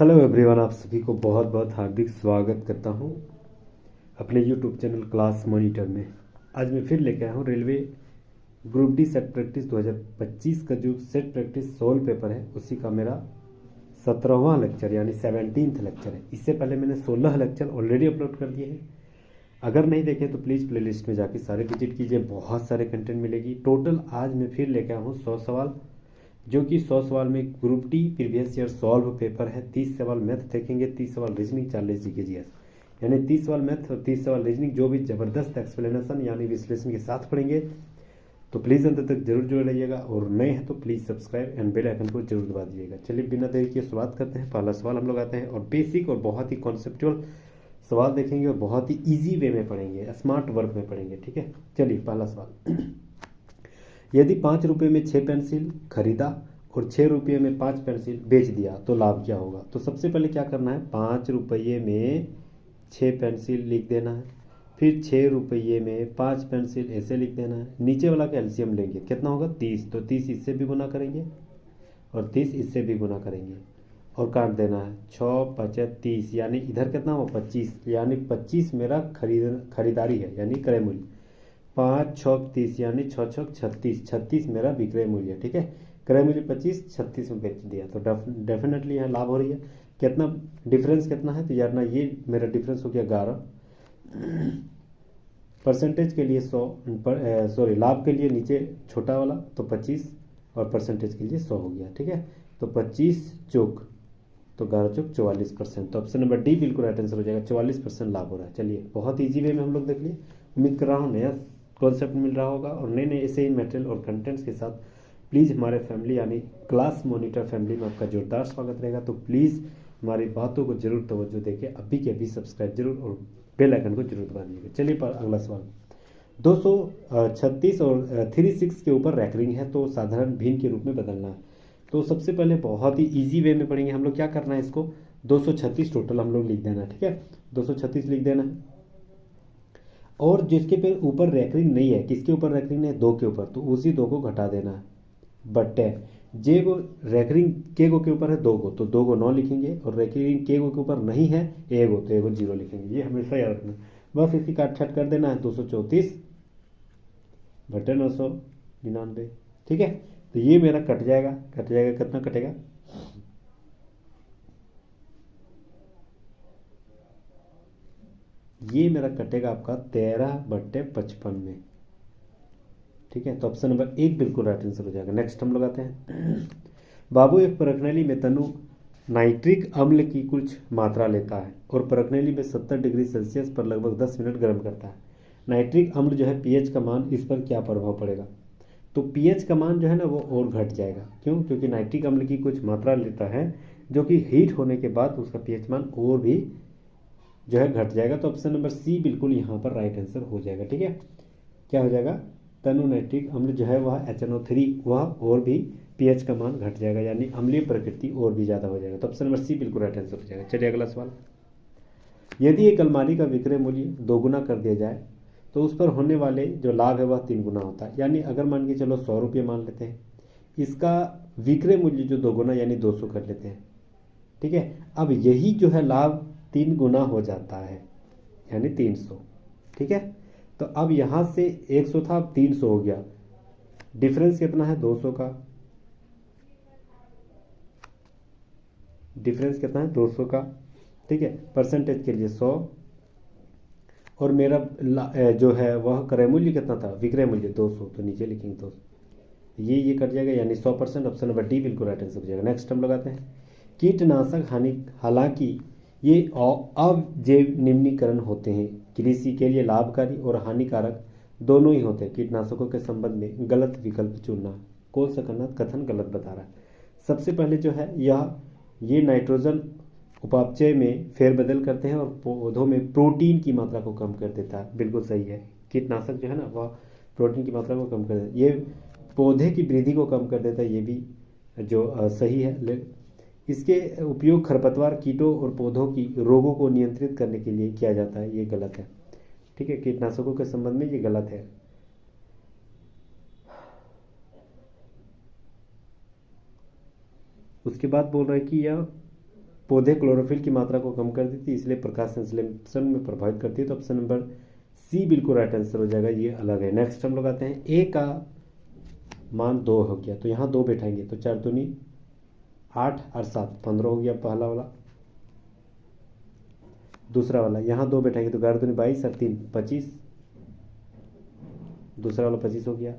Hello everyone, आप सभी को बहुत बहुत हार्दिक स्वागत करता हूं अपने यूट्यूब चैनल क्लास मॉनिटर में। आज मैं फिर लेके आया हूं railway group D set practice 2025 का जो सेट प्रैक्टिस सोल्व पेपर है उसी का मेरा 17वां लेक्चर यानी 17th लेक्चर है। इससे पहले मैंने 16 लेक्चर ऑलरेडी अपलोड कर दिए हैं। अगर नहीं देखे तो प्लीज़ प्लेलिस्ट में जाके सारे विजिट कीजिए, बहुत सारे कंटेंट मिलेगी। टोटल आज मैं फिर लेके आया हूँ 100 सवाल, जो कि 100 सवाल में group D previous year solve paper है। 30 सवाल मैथ देखेंगे, 30 सवाल रीजनिंग, 40 जीके जीएस, यानी 30 सवाल मैथ और 30 सवाल रीजनिंग, जो भी ज़बरदस्त एक्सप्लेनेशन यानी विश्लेषण के साथ पढ़ेंगे। तो प्लीज़ अंत तक जरूर जुड़े रहिएगा, और नए हैं तो please subscribe and bell icon को जरूर दबा दीजिएगा। चलिए बिना देरी के शुरुआत करते हैं। पहला सवाल हम लोग आते हैं, और बेसिक और बहुत ही कॉन्सेप्चुअल सवाल देखेंगे और बहुत ही ईजी वे में पढ़ेंगे, स्मार्ट वर्क में पढ़ेंगे। ठीक है, चलिए पहला सवाल। यदि 5 रुपये में 6 पेंसिल खरीदा और 6 रुपये में 5 पेंसिल बेच दिया तो लाभ क्या होगा? तो सबसे पहले क्या करना है, 5 रुपये में 6 पेंसिल लिख देना है, फिर 6 रुपये में 5 पेंसिल ऐसे लिख देना है। नीचे वाला का एलसीएम लेंगे, कितना होगा 30, तो 30 इससे भी गुना करेंगे और 30 इससे भी गुना करेंगे और काट देना है। 6 5 30, यानी इधर कितना हो 25, यानी 25 मेरा खरीदारी है यानी क्रय मूल्य। 5 6 30 यानी 6 6 36, 36 मेरा विक्रय मूल्य। ठीक है, क्रय मूल्य 25, 36 में बेच दिया तो डेफिनेटली यहाँ लाभ हो रही है। कितना डिफरेंस कितना है, तो यार ना ये मेरा डिफरेंस हो गया 11। परसेंटेज के लिए 100, सॉरी लाभ के लिए नीचे छोटा वाला तो 25 और परसेंटेज के लिए 100 हो गया। ठीक है, तो 25 चौक तो 11 चौक 44%। तो ऑप्शन नंबर डी बिल्कुल राइट आंसर हो जाएगा। 44% लाभ हो रहा है। चलिए बहुत ईजी वे में हम लोग देख लिए। उम्मीद कर रहा हूँ नया कॉन्सेप्ट मिल रहा होगा, और नए नए ऐसे ही मटेरियल और कंटेंट्स के साथ प्लीज़ हमारे फैमिली यानी क्लास मॉनिटर फैमिली में आपका जोरदार स्वागत रहेगा। तो प्लीज़ हमारी बातों को जरूर तवज्जो देके अभी के अभी सब्सक्राइब जरूर और बेल आइकन को जरूर दबा दीजिएगा। चलिए पर अगला सवाल। 236 और 36 के ऊपर रैकरिंग है तो साधारण भिन्न के रूप में बदलना है। तो सबसे पहले बहुत ही ईजी वे में पढ़ेंगे हम लोग। क्या करना है, इसको 236 टोटल हम लोग लिख देना है। ठीक है, 236 लिख देना है, और जिसके पे ऊपर रैकरिंग नहीं है, किसके ऊपर रैकरिंग है, 2 के ऊपर, तो उसी 2 को घटा देना है। बट्टे जे को रैकरिंग के गो के ऊपर है 2 को, तो 2 को 9 लिखेंगे, और रैकरिंग के गो के ऊपर नहीं है ए गो, तो ए गो 0 लिखेंगे। ये हमेशा याद रखना। बस इसी काट छट कर देना है। 234 बटे 999। ठीक है, तो ये मेरा कट जाएगा कितना कटेगा, ये मेरा कटेगा आपका 13/55 में। ठीक है, तो ऑप्शन नंबर 1 बिल्कुल राइट आंसर हो जाएगा। नेक्स्ट हम लोग आते हैं। बाबू एक परखनली में तनु नाइट्रिक अम्ल की कुछ मात्रा लेता है और परखनली में 70 डिग्री सेल्सियस पर लगभग 10 मिनट गर्म करता है। नाइट्रिक अम्ल जो है पीएच का मान, इस पर क्या प्रभाव पड़ेगा? तो पीएच का मान जो है ना वो और घट जाएगा। क्यों? क्योंकि नाइट्रिक अम्ल की कुछ मात्रा लेता है जो कि हीट होने के बाद उसका पीएच मान और भी जो है घट जाएगा। तो ऑप्शन नंबर सी बिल्कुल यहाँ पर राइट आंसर हो जाएगा। ठीक है, क्या हो जाएगा, तनु नाइट्रिक अम्ल जो है वह HNO3 वह और भी पीएच का मान घट जाएगा, यानी अम्लीय प्रकृति और भी ज़्यादा हो जाएगा। तो ऑप्शन नंबर सी बिल्कुल राइट आंसर हो जाएगा। चलिए अगला सवाल। यदि एक अलमारी का विक्रय मूल्य 2 गुना कर दिया जाए तो उस पर होने वाले जो लाभ है वह 3 गुना होता है। यानी अगर मान के चलो 100 रुपये मान लेते हैं, इसका विक्रय मूल्य जो 2 गुना यानी 200 कर लेते हैं। ठीक है, अब यही जो है लाभ 3 गुना हो जाता है यानी 300। ठीक है, तो अब यहाँ से 100 था, अब 300 हो गया। डिफरेंस कितना है, 200 का। डिफरेंस कितना है, 200 का। ठीक है, परसेंटेज के लिए 100, और मेरा जो है वह क्रय मूल्य कितना था, विक्रय मूल्य 200, तो नीचे लिखेंगे 200। ये कट जाएगा यानी 100%। ऑप्शन नंबर डी बिल्कुल राइट आंसर हो जाएगा। नेक्स्ट हम लोग आते हैं। कीटनाशक हालांकि ये अजैव निम्नीकरण होते हैं, कृषि के लिए लाभकारी और हानिकारक दोनों ही होते हैं। कीटनाशकों के संबंध में गलत विकल्प चुनना। कौन सा कथन गलत बता रहा है? सबसे पहले जो है ये नाइट्रोजन उपापचय में फेरबदल करते हैं और पौधों में प्रोटीन की मात्रा को कम कर देता है। बिल्कुल सही है, कीटनाशक जो है ना वह प्रोटीन की मात्रा को कम कर देता है, ये पौधे की वृद्धि को कम कर देता है, ये भी जो सही है। इसके उपयोग खरपतवार, कीटों और पौधों की रोगों को नियंत्रित करने के लिए किया जाता है, ये गलत है। ठीक है, कीटनाशकों के संबंध में ये गलत है। उसके बाद बोल रहा है कि यह पौधे क्लोरोफिल की मात्रा को कम कर देती है, इसलिए प्रकाश संश्लेषण में प्रभावित करती है। तो ऑप्शन नंबर सी बिल्कुल राइट आंसर हो जाएगा, ये अलग है। नेक्स्ट हम लोग आते हैं, ए का मान 2 हो गया तो यहाँ 2 बैठाएंगे तो 4 दूनी 8 और 7 15 हो गया पहला वाला। दूसरा वाला यहाँ 2 बैठाएंगे तो 11 दूनी 22 और 3 25, दूसरा वाला 25 हो गया।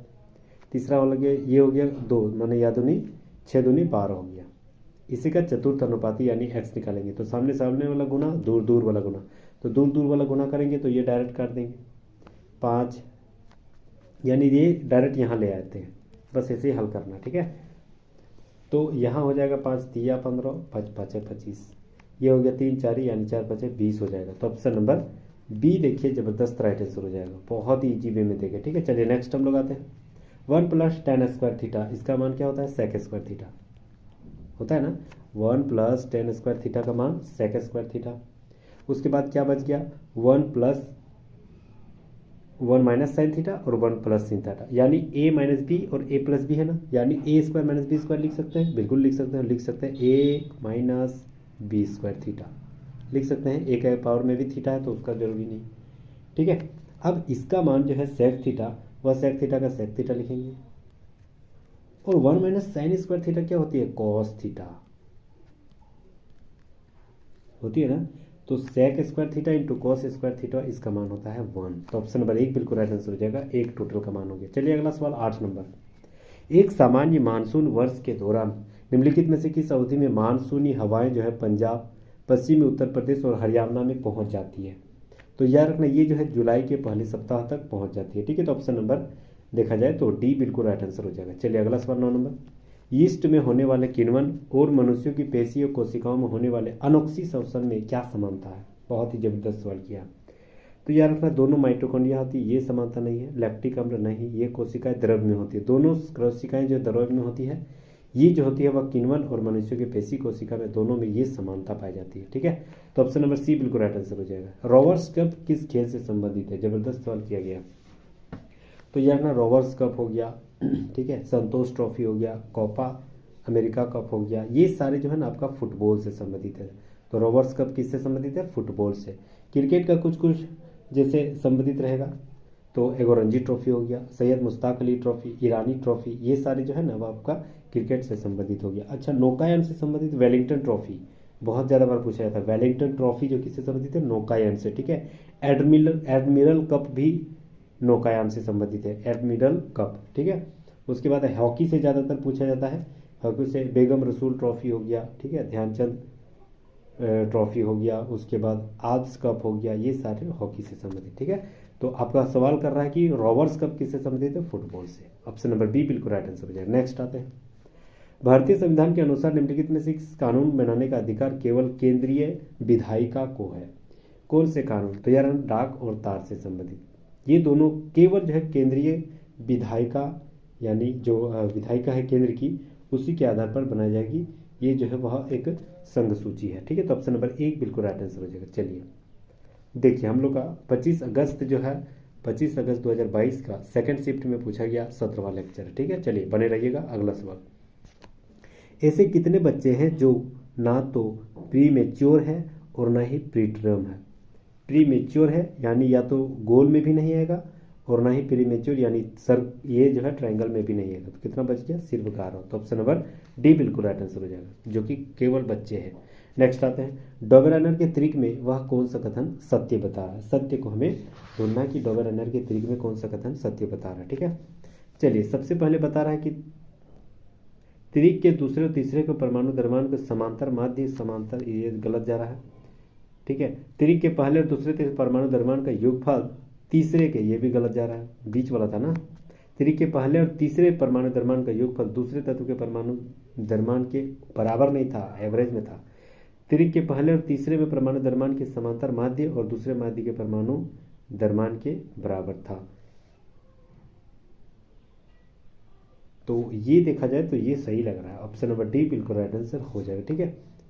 तीसरा वाला ये हो गया 2 माने या दूनी 6 दूनी 12 हो गया। इसी का चतुर्थ अनुपाती यानी x निकालेंगे तो सामने सामने वाला गुना, दूर दूर वाला गुना, तो दूर दूर वाला गुना करेंगे तो ये डायरेक्ट काट देंगे 5, यानी ये डायरेक्ट यहाँ ले आते हैं, बस ऐसे ही हल करना, ठीक है। तो यहाँ हो जाएगा 5 तिया 15, 5 5 25, ये हो गया 3 4 यानी 4 5 20 हो जाएगा। तो ऑप्शन नंबर बी देखिए जबरदस्त राइट आंसर हो जाएगा, बहुत ही ईजी वे में देखे, ठीक है। चलिए नेक्स्ट हम लोग आते हैं 1 + tan स्क्वायर थीटा, इसका मान क्या होता है sec स्क्वायर थीटा होता है ना। 1 + tan स्क्वायर थीटा का मान sec स्क्वायर थीटा। उसके बाद क्या बच गया 1 + 1 - sin थीटा और 1 + sin थीटा, यानी a - b और a + b है ना, यानी a² - b² लिख सकते हैं, बिल्कुल लिख सकते हैं, लिख सकते हैं a - b² थीटा लिख सकते हैं। a के पावर में भी थीटा है तो उसका जरूरी नहीं, ठीक है। अब इसका मान जो है sec थीटा, वह sec थीटा का sec थीटा लिखेंगे। और 1 - sin स्क्वायर थीटा क्या होती है cos थीटा होती है ना, तो sec square theta into cos square theta इसका मान होता है 1। तो ऑप्शन नंबर 1 बिल्कुल राइट आंसर हो जाएगा, एक टोटल का मान हो गया। चलिए अगला सवाल 8 नंबर, एक सामान्य मानसून वर्ष के दौरान निम्नलिखित में से किस अवधि में मानसूनी हवाएं जो है पंजाब, पश्चिमी उत्तर प्रदेश और हरियाणा में पहुंच जाती है। तो याद रखना ये जो है जुलाई के पहले सप्ताह तक पहुंच जाती है, ठीक है। तो ऑप्शन नंबर देखा जाए तो डी बिल्कुल राइट आंसर हो जाएगा। चलिए अगला सवाल 9 नंबर, यीस्ट में होने वाले किण्वन और मनुष्यों की पेशी और कोशिकाओं में होने वाले अनोक्सी श्वसन में क्या समानता है। बहुत ही जबरदस्त सवाल किया। तो याद रखना दोनों माइटोकॉन्ड्रिया होती है, ये समानता नहीं है। लैक्टिक अम्ल नहीं, ये कोशिकाएं द्रव में होती है। दोनों कोशिकाएं जो द्रव में होती है, ये जो होती है वह किण्वन और मनुष्यों की पेशी कोशिका में दोनों में ये समानता पाई जाती है, ठीक है। तो ऑप्शन नंबर सी बिल्कुल राइट आंसर हो जाएगा। रोवर्स कप किस खेल से संबंधित है, जबरदस्त सवाल किया गया। तो यार ना रोवर्स कप हो गया, ठीक है, संतोष ट्रॉफी हो गया, कोपा अमेरिका कप हो गया, ये सारे जो है ना आपका फुटबॉल से संबंधित है। तो रोवर्स कप किससे संबंधित है, फुटबॉल से। क्रिकेट का कुछ कुछ जैसे संबंधित रहेगा तो एगो रणजी ट्रॉफी हो गया, सैयद मुश्ताक अली ट्रॉफी, ईरानी ट्रॉफी, ये सारे जो है ना वो आपका क्रिकेट से संबंधित हो गया। अच्छा, नौकायन से संबंधित वेलिंगटन ट्रॉफी बहुत ज़्यादा बार पूछा जाता है। वेलिंगटन ट्रॉफी जो किससे संबंधित है, नौकायन से, ठीक है। एडमिरल कप भी नौकायान से संबंधित है, एडमिरल कप, ठीक है। उसके बाद हॉकी से ज़्यादातर पूछा जाता है, हॉकी से बेगम रसूल ट्रॉफी हो गया, ठीक है, ध्यानचंद ट्रॉफी हो गया, उसके बाद आर्ट्स कप हो गया, ये सारे हॉकी से संबंधित, ठीक है। तो आपका सवाल कर रहा है कि रोवर्स कप किससे संबंधित है, फुटबॉल से। ऑप्शन नंबर बी बिल्कुल राइट आंसर हो जाएगा। नेक्स्ट आते हैं, भारतीय संविधान के अनुसार निम्नलिखित में से कानून बनाने का अधिकार केवल केंद्रीय विधायिका को है। कौन से कानून, तो यार डाक और तार से संबंधित, ये दोनों केवल जो है केंद्रीय विधायिका यानी जो विधायिका है केंद्र की, उसी के आधार पर बनाई जाएगी। ये जो है वह एक संघ सूची है, ठीक है। तो ऑप्शन नंबर 1 बिल्कुल राइट आंसर हो जाएगा। चलिए देखिए हम लोग का 25 अगस्त जो है 25 अगस्त 2022 का सेकंड शिफ्ट में पूछा गया 17वां लेक्चर, ठीक है। चलिए बने रहिएगा। अगला सवाल, ऐसे कितने बच्चे हैं जो ना तो प्री मेच्योर है और ना ही प्री टर्म है। प्री मेच्योर है यानी या तो गोल में भी नहीं आएगा और ना ही प्री मेच्योर यानी सर ये जो है ट्रायंगल में भी नहीं आएगा। तो कितना बच गया, सिर्फकार। तो ऑप्शन नंबर डी बिल्कुल राइट आंसर हो जाएगा, जो कि केवल बच्चे हैं। नेक्स्ट आते हैं, डॉबरनर के त्रिक में वह कौन सा कथन सत्य बता रहा है। सत्य को हमें ढूंढना कि डॉबरनर के त्रिक में कौन सा कथन सत्य बता रहा है, ठीक है। चलिए सबसे पहले बता रहा है कि त्रिक के दूसरे और तीसरे के परमाणु द्रव्यमान के समांतर माध्य समांतर, ये गलत जा रहा है, ठीक है। त्रिक के पहले और दूसरे तीसरे परमाणु द्रव्यमान का योगफल तीसरे के, ये भी गलत जा रहा है, बीच वाला था ना। त्रिक के पहले और तीसरे परमाणु द्रव्यमान का योगफल दूसरे तत्व के परमाणु द्रव्यमान के बराबर नहीं था, एवरेज में था। त्रिक के पहले और तीसरे में परमाणु द्रव्यमान के समांतर माध्य और दूसरे माध्य के परमाणु द्रव्यमान के बराबर था। तो ये देखा जाए तो ये सही लग रहा है, ऑप्शन नंबर डी बिल्कुल राइट आंसर हो जाएगा, ठीक है।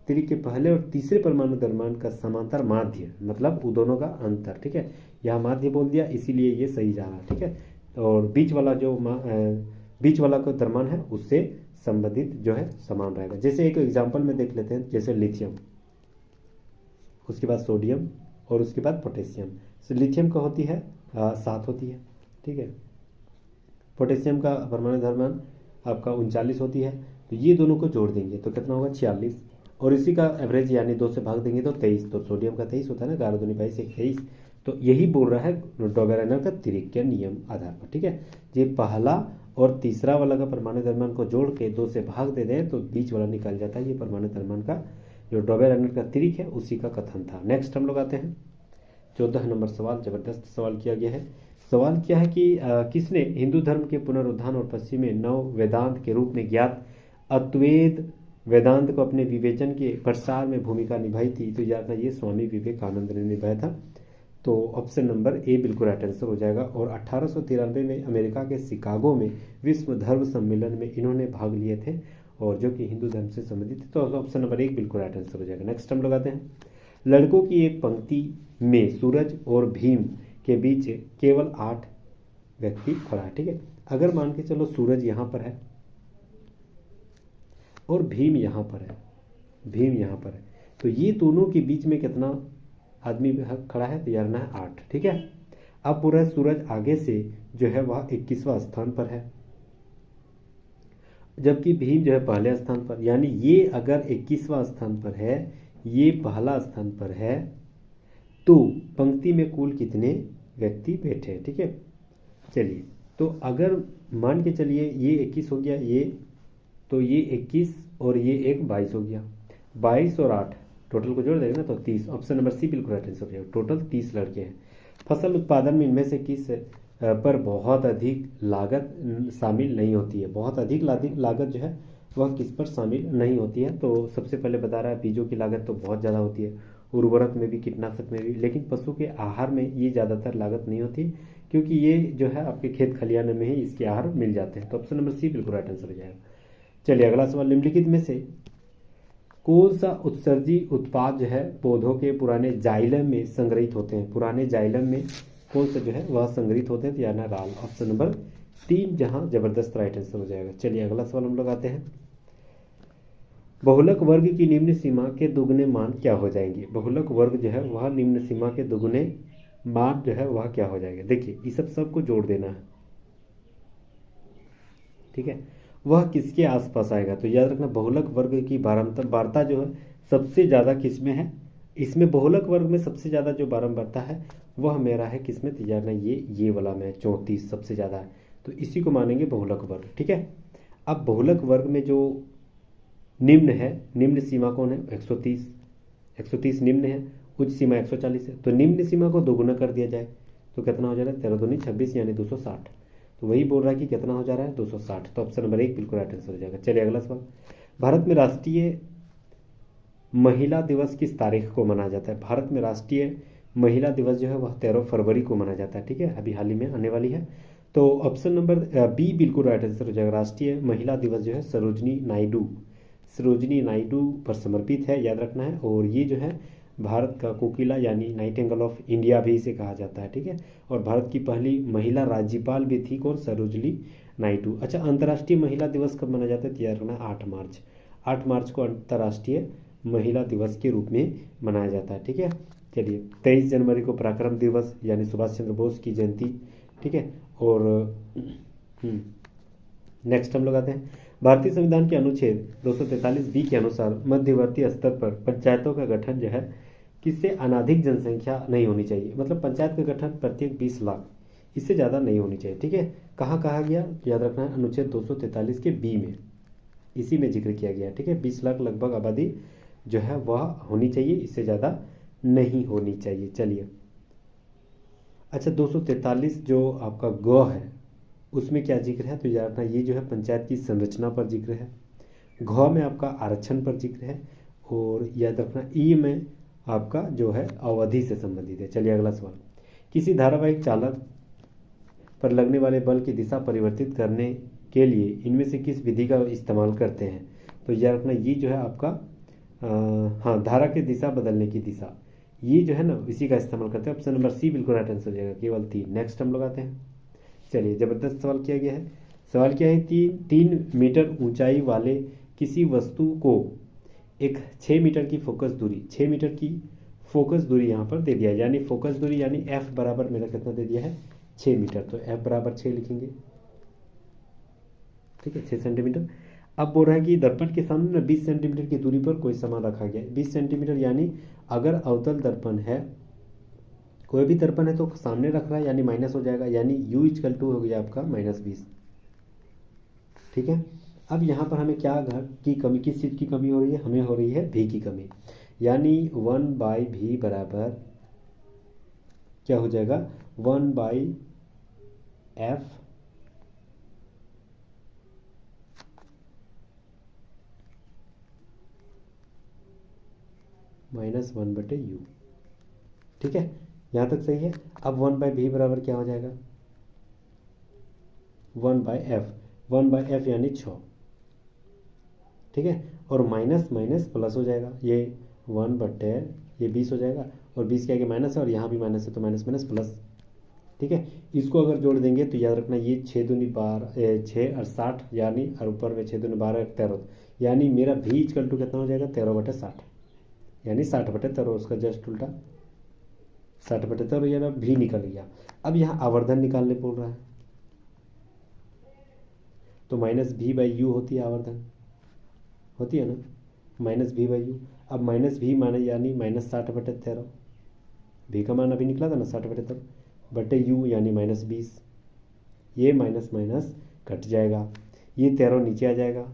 त्रिक के पहले और तीसरे परमाणु द्रव्यमान का समांतर माध्य मतलब उन दोनों का अंतर, ठीक है। यहाँ माध्य बोल दिया इसीलिए ये सही जा रहा है, ठीक है। और बीच वाला जो बीच वाला का द्रव्यमान है उससे संबंधित जो है समान रहेगा। जैसे एक एग्जाम्पल में देख लेते हैं, जैसे लिथियम, उसके बाद सोडियम और उसके बाद पोटेशियम। लिथियम का होती है 7 होती है, ठीक है। पोटेशियम का परमाणु द्रव्यमान आपका 39 होती है। तो ये दोनों को जोड़ देंगे तो कितना होगा 46, और इसी का एवरेज यानी 2 से भाग देंगे तो 23। तो सोडियम का 23 होता है ना, 11 दूनी 22 एक 23। तो यही बोल रहा है डोबेरेनर का त्रिक के नियम आधार पर, ठीक है। ये पहला और तीसरा वाला का परमाणु द्रव्यमान को जोड़ के 2 से भाग दे दें तो बीच वाला निकल जाता है। ये परमाणु द्रव्यमान का जो डोबेरेनर का त्रिक है उसी का कथन था। नेक्स्ट हम लोग आते हैं 14 नंबर सवाल। जबरदस्त सवाल किया गया है। सवाल क्या है कि किसने हिंदू धर्म के पुनरुत्थान और पश्चिमी नव वेदांत के रूप में ज्ञात अद्वैत वेदांत को अपने विवेचन के प्रसार में भूमिका निभाई थी? तो याद है ये स्वामी विवेकानंद ने निभाया था। तो ऑप्शन नंबर ए बिल्कुल राइट आंसर हो जाएगा। और 1893 में अमेरिका के शिकागो में विश्व धर्म सम्मेलन में इन्होंने भाग लिए थे, और जो कि हिंदू धर्म से संबंधित थे। तो ऑप्शन नंबर 1 बिल्कुल राइट आंसर हो जाएगा। नेक्स्ट हम लोग आते हैं। लड़कों की एक पंक्ति में सूरज और भीम के बीच केवल 8 व्यक्ति खड़ा है, ठीक है। अगर मान के चलो सूरज यहाँ पर है और भीम यहाँ पर है, भीम यहाँ पर है, तो ये दोनों के बीच में कितना आदमी खड़ा है? तो यार ना 8, ठीक है। अब पूरा सूरज आगे से जो है वह 21वां स्थान पर है, जबकि भीम जो है पहले स्थान पर। यानी ये अगर 21वां स्थान पर है, ये पहला स्थान पर है, तो पंक्ति में कुल कितने व्यक्ति बैठे हैं, ठीक है। चलिए, तो अगर मान के चलिए ये 21 हो गया, ये तो ये 21 और ये एक 22 हो गया। 22 और 8 टोटल को जोड़ देंगे ना तो 30। ऑप्शन नंबर सी बिल्कुल राइट आंसर हो जाएगा। टोटल 30 लड़के हैं। फसल उत्पादन में इनमें से किस पर बहुत अधिक लागत शामिल नहीं होती है? बहुत अधिक लागत जो है वह किस पर शामिल नहीं होती है? तो सबसे पहले बता रहा है बीजों की लागत तो बहुत ज़्यादा होती है, उर्वरक में भी, कीटनाशक में भी, लेकिन पशु के आहार में ये ज़्यादातर लागत नहीं होती, क्योंकि ये जो है आपके खेत खलियान में ही इसके आहार मिल जाते हैं। तो ऑप्शन नंबर सी बिल्कुल राइट आंसर हो जाएगा। चलिए अगला सवाल। निम्नलिखित में से कौन सा उत्सर्जी उत्पाद जो है पौधों के पुराने जाइलम में संग्रहित होते हैं? पुराने जाइलम में कौन सा जो है वह संग्रहित होते हैं? तो याना राल। ऑप्शन नंबर 3 जहां जबरदस्त राइट आंसर हो जाएगा। चलिए अगला सवाल हम लोग आते हैं। बहुलक वर्ग की निम्न सीमा के दुगने मान क्या हो जाएंगे? बहुलक वर्ग जो है वह निम्न सीमा के दुगने मान जो है वह क्या हो जाएगा? देखिए इस सबको जोड़ देना है, ठीक है। वह किसके आसपास आएगा? तो याद रखना बहुलक वर्ग की बारंबारता जो है सबसे ज़्यादा किस में है? इसमें बहुलक वर्ग में सबसे ज़्यादा जो बारंबारता है वह मेरा है किसमें? तो याद रखना ये वाला में 34 सबसे ज़्यादा है, तो इसी को मानेंगे बहुलक वर्ग, ठीक है। अब बहुलक वर्ग में जो निम्न है, निम्न सीमा कौन है? 130। 130 निम्न है, उच्च सीमा 140 है। तो निम्न सीमा को दोगुना कर दिया जाए तो कितना हो जा रहा है? 13 दूनी 26 यानी 260। तो वही बोल रहा है कि कितना हो जा रहा है? 260। तो ऑप्शन नंबर 1 बिल्कुल राइट आंसर हो जाएगा। चलिए अगला सवाल। भारत में राष्ट्रीय महिला दिवस किस तारीख को मनाया जाता है? भारत में राष्ट्रीय महिला दिवस जो है वह 13 फरवरी को मनाया जाता है, ठीक है। अभी हाल ही में आने वाली है। तो ऑप्शन नंबर बी बिल्कुल राइट आंसर हो जाएगा। राष्ट्रीय महिला दिवस जो है सरोजनी नायडू पर समर्पित है, याद रखना है। और ये जो है भारत का कोकिला यानी नाइटिंगेल ऑफ इंडिया भी इसे कहा जाता है, ठीक है। और भारत की पहली महिला राज्यपाल भी थी कौन? सरोजनी नायडू। अच्छा, अंतर्राष्ट्रीय महिला दिवस कब मनाया जाता है? तो याद रखना 8 मार्च। 8 मार्च को अंतर्राष्ट्रीय महिला दिवस के रूप में मनाया जाता है, ठीक है। चलिए 23 जनवरी को पराक्रम दिवस यानी सुभाष चंद्र बोस की जयंती, ठीक है। और नेक्स्ट हम लोग आते हैं। भारतीय संविधान के अनुच्छेद 243 के अनुसार मध्यवर्ती स्तर पर पंचायतों का गठन जो है किससे अनाधिक जनसंख्या नहीं होनी चाहिए? मतलब पंचायत का गठन प्रत्येक 20 लाख, इससे ज़्यादा नहीं होनी चाहिए, ठीक है। कहाँ कहा गया? याद रखना है अनुच्छेद 243 के बी में, इसी में जिक्र किया गया, ठीक है। 20 लाख लगभग आबादी जो है वह होनी चाहिए, इससे ज़्यादा नहीं होनी चाहिए। चलिए अच्छा, 243 जो आपका ग है उसमें क्या जिक्र है? तो याद रखना ये जो है पंचायत की संरचना पर जिक्र है, घ में आपका आरक्षण पर जिक्र है, और याद रखना ई में आपका जो है अवधि से संबंधित है। चलिए अगला सवाल। किसी धारावाहिक चालक पर लगने वाले बल की दिशा परिवर्तित करने के लिए इनमें से किस विधि का इस्तेमाल करते हैं? तो याद रखना ये जो है आपका धारा की दिशा बदलने की दिशा, ये जो है ना इसी का इस्तेमाल करते हैं। ऑप्शन नंबर सी बिल्कुल राइट आंसर हो जाएगा, केवल 3। नेक्स्ट हम लोग आते हैं। चलिए जबरदस्त सवाल किया गया है। सवाल क्या है? 3 मीटर ऊंचाई वाले किसी वस्तु को एक 6 मीटर की फोकस दूरी, 6 मीटर की फोकस दूरी यहाँ पर दे दिया है, यानी फोकस दूरी यानी एफ बराबर मेरा कितना दे दिया है 6 मीटर, तो एफ बराबर 6 लिखेंगे। ठीक है, 6 सेंटीमीटर। अब बोल रहा है कि दर्पण के सामने ना 20 सेंटीमीटर की दूरी पर कोई सामान रखा गया है। 20 सेंटीमीटर यानी अगर अवतल दर्पण है, कोई भी दर्पण है तो सामने रख रहा है यानी माइनस हो जाएगा, यानी u इक्वल टू हो गया आपका -20। ठीक है, अब यहाँ पर हमें क्या की कमी, किस चीज़ की कमी हो रही है, हमें हो रही है v की कमी, यानी 1/v बराबर क्या हो जाएगा 1/f -1/u। ठीक है, यहाँ तक सही है। अब 1/v बराबर क्या हो जाएगा 1/f, 1/f यानी 6। ठीक है, और माइनस माइनस प्लस हो जाएगा, ये 1/, ये 20 हो जाएगा, और 20 के आगे माइनस है और यहाँ भी माइनस है तो माइनस माइनस प्लस। ठीक है, इसको अगर जोड़ देंगे तो याद रखना ये 6 दूनी 12, 6 और 60, यानी और ऊपर में 6 दूनी 12 13, यानी मेरा v इक्वल टू कितना हो जाएगा 13/60, यानी 60/13, उसका जस्ट उल्टा 60/13 यानी v निकल गया। अब यहाँ आवर्धन निकालने बोल रहा है, तो -v/u होती है आवर्धन, होती है ना, -v/u। अब -v माने यानी -60/13, v का मान अभी निकला था ना 60/13 बटे u यानी -20, ये माइनस माइनस कट जाएगा, ये 13 नीचे आ जाएगा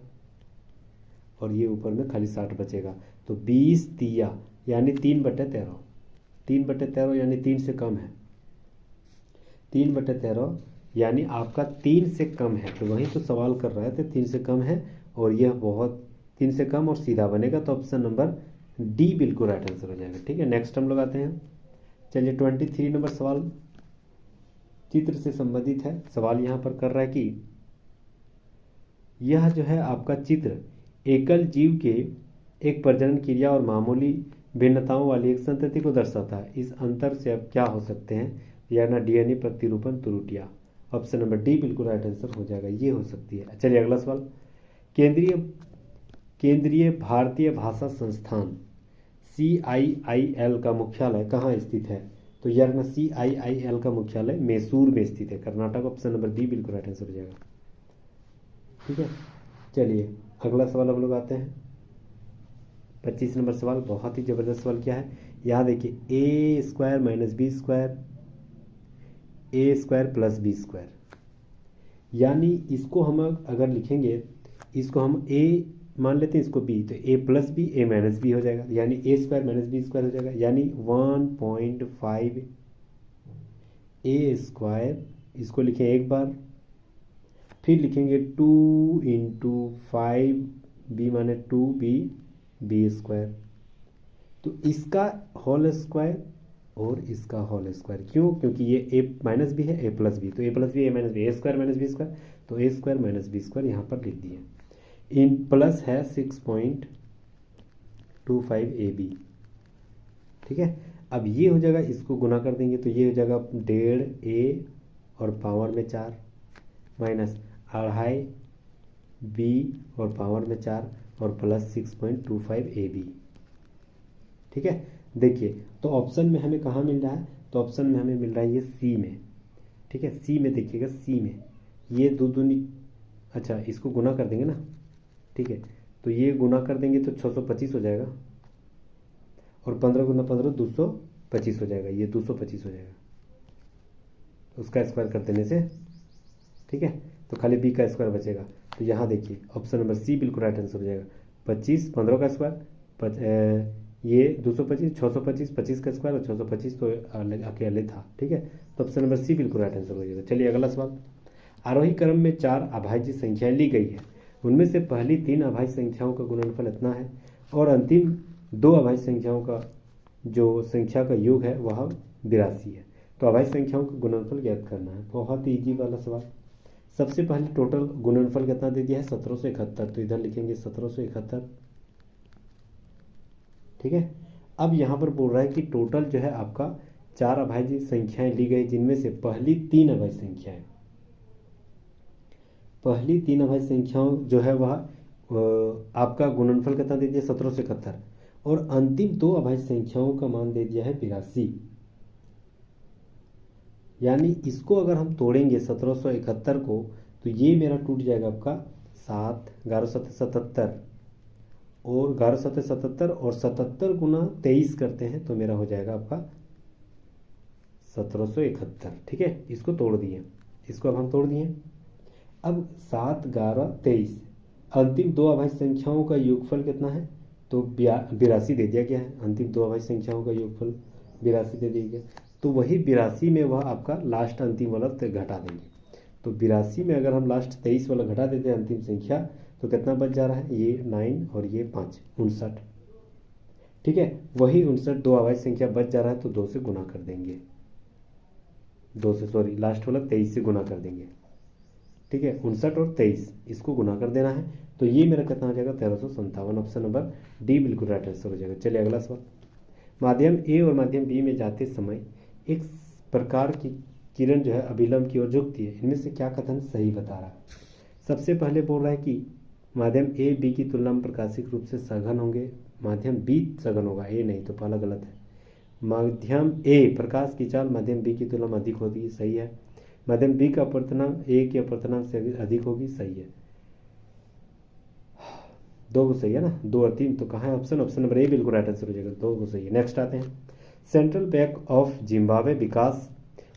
और ये ऊपर में खाली 60 बचेगा, तो 20 तिया यानी 3/13, 3/13 यानी 3 से कम है, 3/13 यानी आपका 3 से कम है, तो वही तो सवाल कर रहा है, तो 3 से कम है और यह बहुत 3 से कम और सीधा बनेगा, तो ऑप्शन नंबर डी बिल्कुल राइट आंसर हो जाएगा। ठीक है, नेक्स्ट हम लोग आते हैं। चलिए 23 नंबर सवाल चित्र से संबंधित है। सवाल यहाँ पर कर रहा है कि यह जो है आपका चित्र एकल जीव के एक प्रजनन क्रिया और मामूली भिन्नताओं वाली एक संतति को दर्शाता है। इस अंतर से अब क्या हो सकते हैं, या ना डीएनए प्रतिरूपण त्रुटियां। ऑप्शन नंबर डी बिल्कुल राइट आंसर हो जाएगा, ये हो सकती है। चलिए अगला सवाल, केंद्रीय भारतीय भाषा संस्थान CIIL का मुख्यालय कहाँ स्थित है, तो यार ना CIIL का मुख्यालय मैसूर में स्थित है, कर्नाटक। ऑप्शन नंबर डी बिल्कुल राइट आंसर हो जाएगा। ठीक है, चलिए अगला सवाल हम लोग आते हैं। 25 नंबर सवाल बहुत ही ज़बरदस्त सवाल क्या है, यहाँ देखिए a² - b² a² + b², यानी इसको हम अगर लिखेंगे, इसको हम a मान लेते हैं, इसको b, तो a + b a - b हो जाएगा, यानी a² - b² हो जाएगा, यानी 1.5 a², इसको लिखें एक बार, फिर लिखेंगे 2 × 5 b माने 2b b², तो इसका होल स्क्वायर और इसका होल स्क्वायर, क्यों, क्योंकि ये a - b है, a + b, तो a + b a - b a² - b², तो a² - b² यहाँ पर लिख दिए। इन प्लस है 6.25 AB। ठीक है, अब ये हो जाएगा, इसको गुना कर देंगे तो ये हो जाएगा 1.5 a और पावर में 4 माइनस 2.5 b और पावर में 4 और प्लस 6.25 AB। ठीक है, देखिए तो ऑप्शन में हमें कहाँ मिल रहा है, तो ऑप्शन में हमें मिल रहा है ये सी में। ठीक है, सी में देखिएगा, सी में ये 2 दूनी, अच्छा इसको गुना कर देंगे ना, ठीक है, तो ये गुना कर देंगे तो 625 हो जाएगा, और 15 × 15 225 हो जाएगा, ये 225 हो जाएगा उसका स्क्वायर कर देने से। ठीक है, तो खाली b का स्क्वायर बचेगा, तो यहाँ देखिए ऑप्शन नंबर सी बिल्कुल राइट आंसर हो जाएगा। 25 15 का स्क्वायर, ये 225 625 25 का स्क्वायर और 625 तो अकेले था। ठीक है, तो ऑप्शन नंबर सी बिल्कुल राइट आंसर हो जाएगा। चलिए अगला सवाल, आरोही क्रम में 4 अभाज्य संख्याएं ली गई है, उनमें से पहली 3 अभाज्य संख्याओं का गुणनफल इतना है और अंतिम 2 अभाज्य संख्याओं का जो संख्या का योग है वह 82 है, तो अभाज्य संख्याओं का गुणनफल ज्ञात करना है। बहुत ही ईजी वाला सवाल। सबसे पहले टोटल गुणनफल कितना दे दिया है 1771, तो इधर लिखेंगे 1771। ठीक है, अब यहाँ पर बोल रहा है कि टोटल जो है आपका 4 अभाज्य संख्याएं ली गई, जिनमें से पहली 3 अभाज्य संख्याएं, पहली 3 अभाज्य संख्याओं जो है वह आपका गुणनफल कितना दे दिया 1771, और अंतिम दो अभाज्य संख्याओं का मान दे दिया है 82। यानी इसको अगर हम तोड़ेंगे 1771 को तो ये मेरा टूट जाएगा आपका 7, 11 और 11 और 77 गुना 23 करते हैं तो मेरा हो जाएगा आपका 1771। ठीक है, इसको तोड़ दिए, इसको अब हम तोड़ दिए। अब 7, 11, 23 अंतिम दो अभाज्य संख्याओं का योगफल कितना है? तो 82 दे दिया गया है। अंतिम दो अभाज्य संख्याओं का योगफल 82 दे दिया गया, तो वही 82 में वह आपका लास्ट अंतिम वाला घटा देंगे। तो 82 में अगर हम लास्ट 23 वाला घटा देते हैं अंतिम संख्या तो कितना बच जा रहा है? ये 9 और ये 5, 59। ठीक है, वही 59 दो अभाज्य संख्या बच जा रहा है तो 2 से गुना कर देंगे, 2 से सॉरी लास्ट वाला 23 से गुना कर देंगे। ठीक है, 59 और 23 इसको गुना कर देना है तो ये मेरा कितना हो जाएगा? 1357। ऑप्शन नंबर डी बिल्कुल राइट आंसर हो जाएगा। चलिए अगला सवाल। माध्यम ए और माध्यम बी में जाते समय एक प्रकार की किरण जो है अभिलंब की ओर झुकती है, इनमें से क्या कथन सही बता रहा है? सबसे पहले बोल रहा है कि माध्यम ए बी की तुलना में प्रकाशिक रूप से सघन होंगे, माध्यम बी सघन होगा, ए नहीं, तो पहला गलत है। माध्यम ए प्रकाश की चाल माध्यम बी की तुलना में अधिक होती, सही है। माध्यम बी का अपवर्तनांक ए के अपवर्तनांक से अधिक होगी, सही है। 2 को सही है ना, 2 और 3 तो कहाँ है ऑप्शन? ऑप्शन नंबर ए बिल्कुल राइट आंसर हो जाएगा, 2 को सही है। नेक्स्ट आते हैं। सेंट्रल बैंक ऑफ जिम्बाब्वे विकास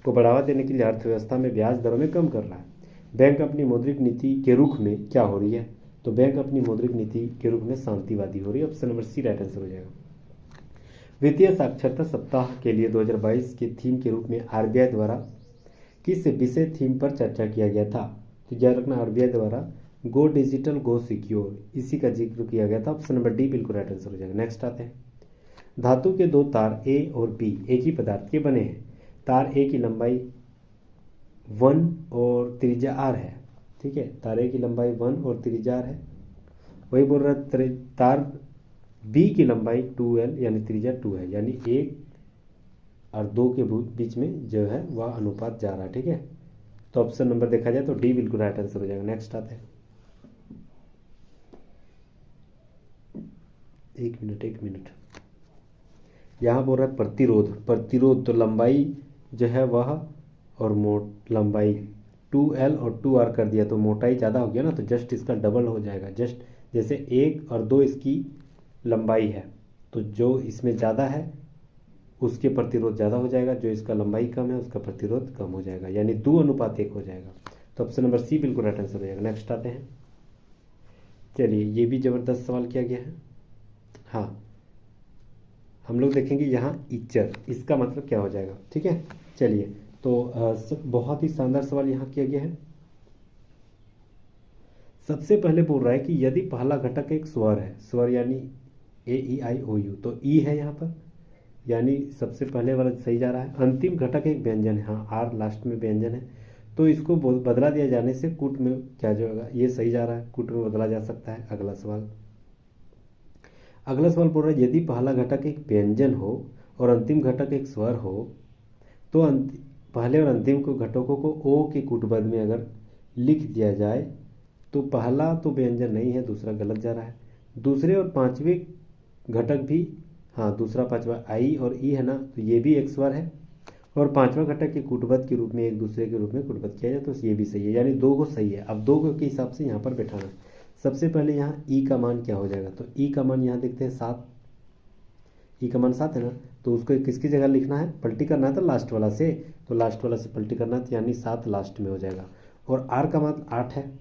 को बढ़ावा देने के लिए अर्थव्यवस्था में ब्याज दरों में कम कर रहा है। बैंक अपनी मौद्रिक नीति के रुख में क्या हो रही है? तो बैंक अपनी मौद्रिक नीति के रुख में शांतिवादी हो रही है। Option number C right answer हो जाएगा। वित्तीय साक्षरता सप्ताह के लिए 2022 के थीम के रूप में आरबीआई द्वारा किस विषय थीम पर चर्चा किया गया था? तो याद रखना, आरबीआई द्वारा गो डिजिटल गो सिक्योर, इसी का जिक्र किया गया था। ऑप्शन नंबर डी बिल्कुल राइट आंसर हो जाएगा। नेक्स्ट आते हैं। धातु के दो तार ए और बी एक ही पदार्थ के बने हैं। तार ए की लंबाई 1 और त्रिज्या r है। ठीक है, तार ए की लंबाई 1 और त्रिज्या r है। वही बोल रहा है तार बी की लंबाई 2l यानी त्रिज्या 2 है, यानी 1 और 2 के बीच में जो है वह अनुपात जा रहा है। ठीक है, तो ऑप्शन नंबर देखा जाए तो डी बिल्कुल राइट आंसर हो जाएगा। नेक्स्ट आते हैं। एक मिनट यहाँ बोल रहा है प्रतिरोध तो लंबाई जो है वह और लंबाई 2l और 2r कर दिया तो मोटाई ज़्यादा हो गया ना, तो जस्ट इसका डबल हो जाएगा। जस्ट जैसे 1 और 2 इसकी लंबाई है तो जो इसमें ज़्यादा है उसके प्रतिरोध ज़्यादा हो जाएगा, जो इसका लंबाई कम है उसका प्रतिरोध कम हो जाएगा, यानी 2:1 हो जाएगा। तो ऑप्शन नंबर सी बिल्कुल राइट आंसर हो जाएगा। नेक्स्ट आते हैं। चलिए, ये भी ज़बरदस्त सवाल किया गया है। हाँ, हम लोग देखेंगे यहाँ इचर, इसका मतलब क्या हो जाएगा। ठीक है, चलिए, तो बहुत ही शानदार सवाल यहाँ किया गया है। सबसे पहले बोल रहा है कि यदि पहला घटक एक स्वर है, स्वर यानी AEIOU, तो ई है यहाँ पर, यानी सबसे पहले वाला सही जा रहा है। अंतिम घटक एक व्यंजन है, हाँ आर लास्ट में व्यंजन है, तो इसको बदला दिया जाने से कुट में क्या जो होगा, ये सही जा रहा है, कुट में बदला जा सकता है। अगला सवाल बोल रहा है यदि पहला घटक एक व्यंजन हो और अंतिम घटक एक स्वर हो तो पहले और अंतिम को घटकों को ओ के कूटबद्ध में अगर लिख दिया जाए तो पहला तो व्यंजन नहीं है, दूसरा गलत जा रहा है। दूसरे और पांचवें घटक भी, हाँ दूसरा पांचवा आई और ई है ना, तो ये भी एक स्वर है, और पांचवा घटक के कूटबद्ध के रूप में एक दूसरे के रूप में कूटबद्ध किया जाए तो ये भी सही है, यानी 2 को सही है। अब 2 के हिसाब से यहाँ पर बैठाना। सबसे पहले यहाँ ई का मान क्या हो जाएगा, तो ई का मान यहाँ देखते हैं 7, ई का मान 7 है ना, तो उसको किसकी जगह लिखना है, पलटी करना है तो लास्ट वाला से, तो लास्ट वाला से पलटी करना है, तो यानी 7 लास्ट में हो जाएगा। और आर का मान 8 है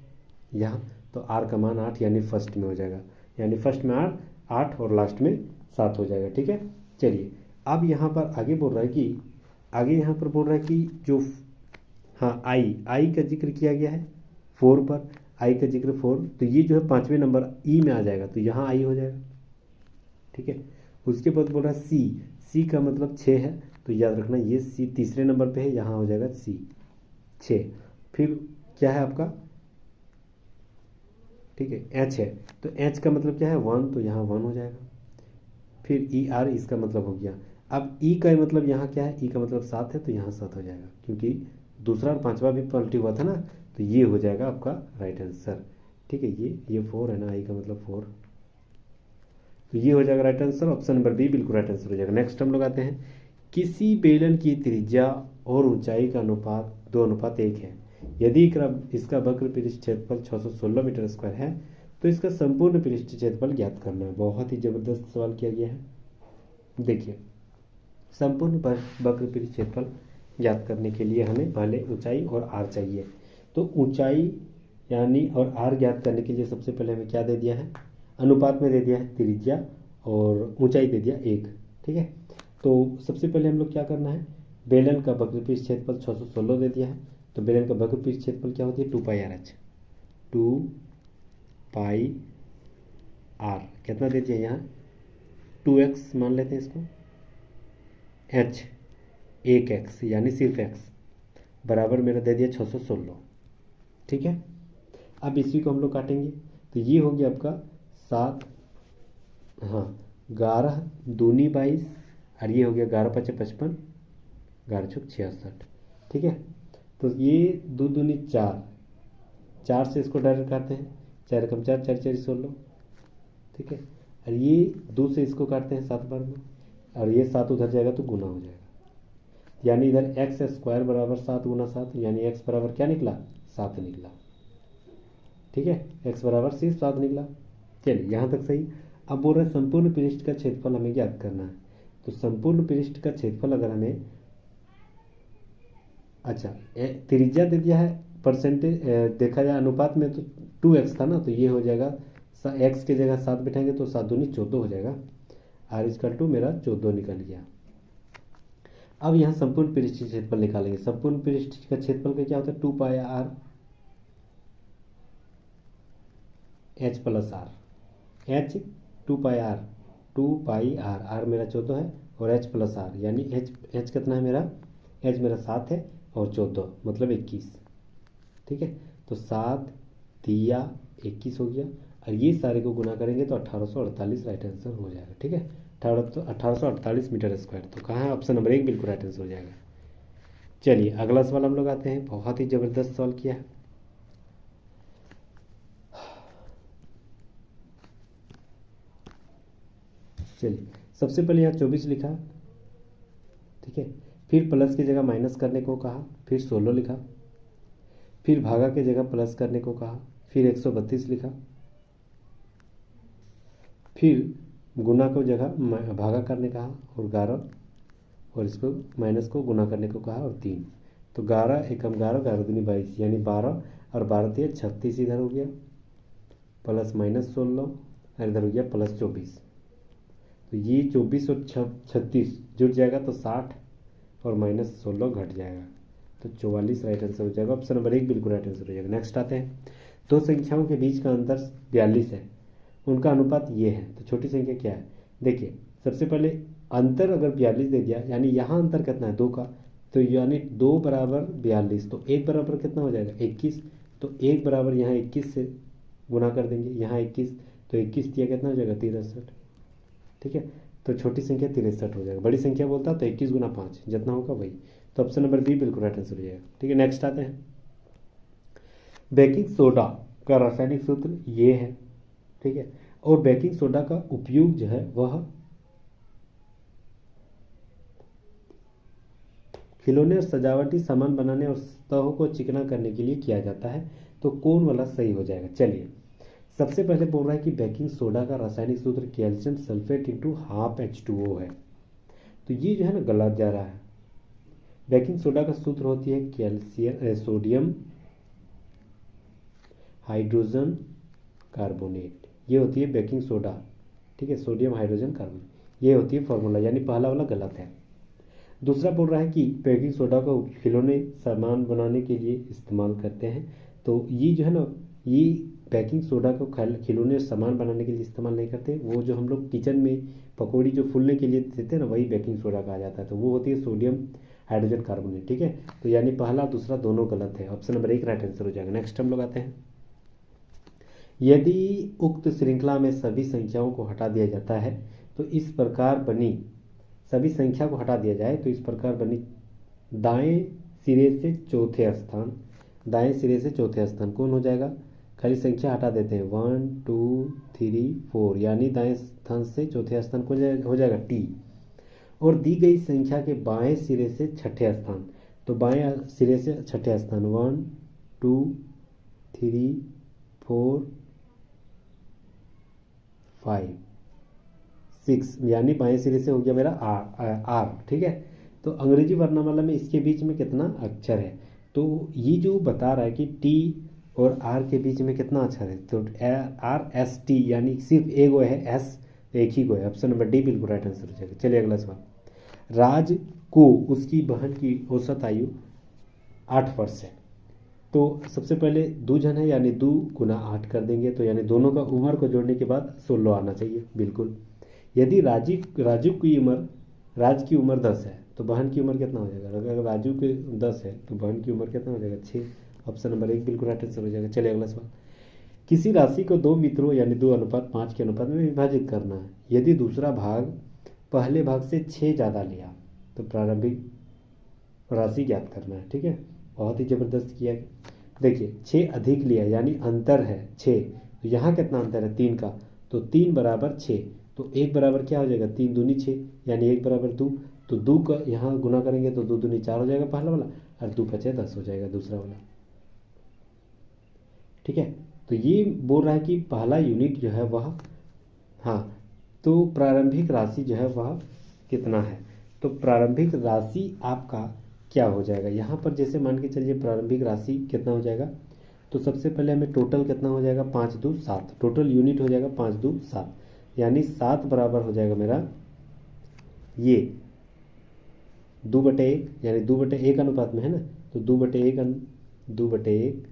यहाँ, तो आर का मान 8 यानी फर्स्ट में हो जाएगा, यानी फर्स्ट में 8 और लास्ट में 7 हो जाएगा। ठीक है, चलिए अब यहाँ पर आगे बोल रहा है कि जो हाँ आई का जिक्र किया गया है 4 पर, आई का जिक्र 4, तो ये जो है 5वें नंबर ई में आ जाएगा, तो यहाँ आई हो जाएगा। ठीक है, उसके बाद बोल रहा है सी का मतलब 6 है, तो याद रखना ये सी तीसरे नंबर पे है, यहाँ हो जाएगा सी 6। फिर क्या है आपका, ठीक है एच है, तो एच का मतलब क्या है 1, तो यहाँ 1 हो जाएगा। फिर ई आर, इसका मतलब हो गया। अब ई का मतलब यहाँ क्या है, ई का मतलब 7 है, तो यहाँ 7 हो जाएगा, क्योंकि दूसरा और पांचवा भी पलटी हुआ था ना, तो ये हो जाएगा आपका राइट आंसर। ठीक है, ये 4 है ना, आई का मतलब 4। तो ये हो जाएगा right answer, option number B बिल्कुल राइट आंसर हो जाएगा। नेक्स्ट हम लोग आते हैं, किसी बेलन की त्रिज्या और ऊंचाई का अनुपात 2:1 है। यदि इसका वक्र पृष्ठ क्षेत्रफल 616 मीटर स्क्वायर है तो इसका संपूर्ण पृष्ठ क्षेत्रफल ज्ञात करना है। बहुत ही जबरदस्त सवाल किया गया है। देखिए, संपूर्ण वक्र पृष्ठ क्षेत्रफल ज्ञात करने के लिए हमें पहले ऊंचाई और आर चाहिए। तो ऊंचाई यानी और आर ज्ञात करने के लिए सबसे पहले हमें क्या दे दिया है, अनुपात में दे दिया है त्रिज्या और ऊंचाई दे दिया 1। ठीक है, तो सबसे पहले हम लोग क्या करना है, बेलन का वक्र पृष्ठ क्षेत्रफल 616 दे दिया है, तो बेलन का वक्र पृष्ठ क्षेत्रफल क्या होती है 2πr/h। 2πr कितना दे दिया यहाँ 2x मान लेते हैं इसको, h 1x यानी सिर्फ x बराबर मेरा दे दिया 616। ठीक है, अब इसी को हम लोग काटेंगे तो ये हो गया आपका 7, हाँ 11 दूनी 22 और ये हो गया 11 × 5 = 55, 11 × 6 = 66। ठीक है, तो ये 2 दूनी 4, 4 से इसको डायरेक्ट काटते हैं, 4 × 4 = 4 × 4 = 16। ठीक है, और ये 2 से इसको काटते हैं 7 बार में, और ये 7 उधर जाएगा तो गुना हो जाएगा, यानी इधर x² बराबर 7 × 7 यानी x बराबर क्या निकला 7 निकला। ठीक है, x बराबर सिर्फ 7 निकला। चलिए यहाँ तक सही। अब बोल रहे हैं संपूर्ण पृष्ठ का क्षेत्रफल हमें ज्ञात करना है। तो संपूर्ण पृष्ठ का क्षेत्रफल अगर हमें, अच्छा त्रिज्या दे दिया है, परसेंटेज देखा जाए अनुपात में तो 2x था ना, तो ये हो जाएगा x की जगह 7 बैठाएंगे तो 7 दूनी 14 हो जाएगा, r मेरा 14 निकल गया। अब यहाँ संपूर्ण पृष्ठ का क्षेत्रफल निकालेंगे। संपूर्ण पृष्ठ का क्षेत्रफल का क्या होता है 2πr h + r, h 2πr, 2πr, r मेरा 14 है और h + r यानी h कितना है मेरा, h मेरा 7 है और 14 मतलब 21। ठीक है, तो 7 दिया 21 हो गया, और ये सारे को गुना करेंगे तो 1848 राइट आंसर हो जाएगा। ठीक है, 1848 मीटर स्क्वायर, तो कहाँ है ऑप्शन नंबर 1 बिल्कुल राइट आंसर हो जाएगा। चलिए अगला सवाल हम लोग आते हैं, बहुत ही ज़बरदस्त सवाल किया है। चलिए सबसे पहले यहाँ 24 लिखा, ठीक है, फिर प्लस की जगह माइनस करने को कहा, फिर 16 लिखा, फिर भागा की जगह प्लस करने को कहा, फिर 132 लिखा, फिर गुना को जगह भागा करने कहा और 11, और इसको माइनस को गुना करने को कहा और 3। तो 11 एकम 11, 11 दूनी 22 यानी 12 और 12 × 36 इधर हो गया, प्लस माइनस 16 और इधर हो गया प्लस 24। तो ये 24 और 36 जुड़ जाएगा तो 60 और माइनस 16 घट जाएगा, तो 44 राइट आंसर हो जाएगा। ऑप्शन नंबर 1 बिल्कुल राइट आंसर हो जाएगा। नेक्स्ट आते हैं, दो संख्याओं के बीच का अंतर 42 है, उनका अनुपात ये है, तो छोटी संख्या क्या है। देखिए सबसे पहले अंतर अगर 42 दे दिया, यानी यहाँ अंतर कितना है 2 का, तो यानी 2 बराबर 42, तो 1 बराबर कितना हो जाएगा 21, तो 1 बराबर यहाँ 21 से गुना कर देंगे, यहाँ 21 तो 21 दिया कितना हो जाएगा 63। ठीक है, तो छोटी संख्या 63 हो जाएगा, बड़ी संख्या बोलता तो 21 × 5 जितना होगा वही, तो ऑप्शन नंबर बी बिल्कुल राइट आंसर हो जाएगा। ठीक है, नेक्स्ट आते हैं, बेकिंग सोडा का रासायनिक सूत्र ये है। ठीक है, और बेकिंग सोडा का उपयोग जो है वह खिलौने और सजावटी सामान बनाने और सतहों को चिकना करने के लिए किया जाता है, तो कौन वाला सही हो जाएगा। चलिए सबसे पहले बोल रहा है कि बेकिंग सोडा का रासायनिक सूत्र calcium sulphate into half H2O है, तो ये जो है ना गलत जा रहा है। बेकिंग सोडा का सूत्र होती है सोडियम हाइड्रोजन कार्बोनेट, ये होती है बेकिंग सोडा। ठीक है, सोडियम हाइड्रोजन कार्बोनेट, ये होती है फॉर्मूला, यानी पहला वाला गलत है। दूसरा बोल रहा है कि बेकिंग सोडा को खिलौने सामान बनाने के लिए इस्तेमाल करते हैं, तो ये जो है ना, ये बेकिंग सोडा को खिलौने सामान बनाने के लिए इस्तेमाल नहीं करते, वो जो हम लोग किचन में पकौड़ी जो फूलने के लिए देते हैं ना, वही बेकिंग सोडा कहा जाता है, तो वो होती है सोडियम हाइड्रोजन कार्बोनेट। ठीक है, तो यानी पहला दूसरा दोनों गलत है, ऑप्शन नंबर 1 राइट आंसर हो जाएगा। नेक्स्ट हम लोग आते हैं, यदि उक्त श्रृंखला में सभी संख्याओं को हटा दिया जाता है तो इस प्रकार बनी, सभी संख्या को हटा दिया जाए तो इस प्रकार बनी दाएं सिरे से चौथे स्थान, दाएं सिरे से चौथे स्थान कौन हो जाएगा, खाली संख्या हटा देते हैं, 1 2 3 4, यानी दाएं स्थान से चौथे स्थान को हो जाएगा टी, और दी गई संख्या के बाएं सिरे से छठे स्थान, तो बाएं सिरे से छठे स्थान 1 2 3 4 5 6, यानी बाएं सिरे से हो गया मेरा आर। ठीक है, तो अंग्रेजी वर्णमाला में इसके बीच में कितना अक्षर है, तो ये जो बता रहा है कि टी और आर के बीच में कितना अक्षर है, तो आर एस टी, यानी सिर्फ एक गो है, एस एक ही गो है। ऑप्शन नंबर डी बिल्कुल राइट आंसर हो जाएगा। चलिए अगला सवाल। राज को उसकी बहन की औसत आयु 8 वर्ष है, तो सबसे पहले 2 जन है, यानी 2 गुना 8 कर देंगे, तो यानी दोनों का उम्र को जोड़ने के बाद 16 आना चाहिए बिल्कुल। यदि राजू की उम्र 10 है, तो बहन की उम्र कितना हो जाएगा, अगर राजू के 10 है तो बहन की उम्र कितना हो जाएगा 6। ऑप्शन नंबर 1 बिल्कुल राइट आंसर हो जाएगा। चलिए अगला सवाल। किसी राशि को 2 मित्रों यानी 2:5 के अनुपात में विभाजित करना है। यदि दूसरा भाग पहले भाग से 6 ज़्यादा लिया तो प्रारंभिक राशि ज्ञात करना है। ठीक है, बहुत ही ज़बरदस्त किया। देखिए 6 अधिक लिया यानी अंतर है 6, तो यहाँ कितना अंतर है 3 का, तो 3 बराबर 6, तो 1 बराबर क्या हो जाएगा 3 दूनी 6, यानी 1 बराबर 2, तो 2 का यहाँ गुना करेंगे तो 2 दूनी 4 हो जाएगा पहला वाला, और 2 5 10 हो जाएगा दूसरा वाला। ठीक है, तो ये बोल रहा है कि पहला यूनिट जो है वह, हाँ, तो प्रारंभिक राशि जो है वह कितना है, तो प्रारंभिक राशि आपका क्या हो जाएगा, यहाँ पर जैसे मान के चलिए प्रारंभिक राशि कितना हो जाएगा, तो सबसे पहले हमें टोटल कितना हो जाएगा 5 2 7, टोटल यूनिट हो जाएगा 5 2 7, यानी 7 बराबर हो जाएगा मेरा ये 2/1, यानी 2/1 अनुपात में है ना, तो 2/1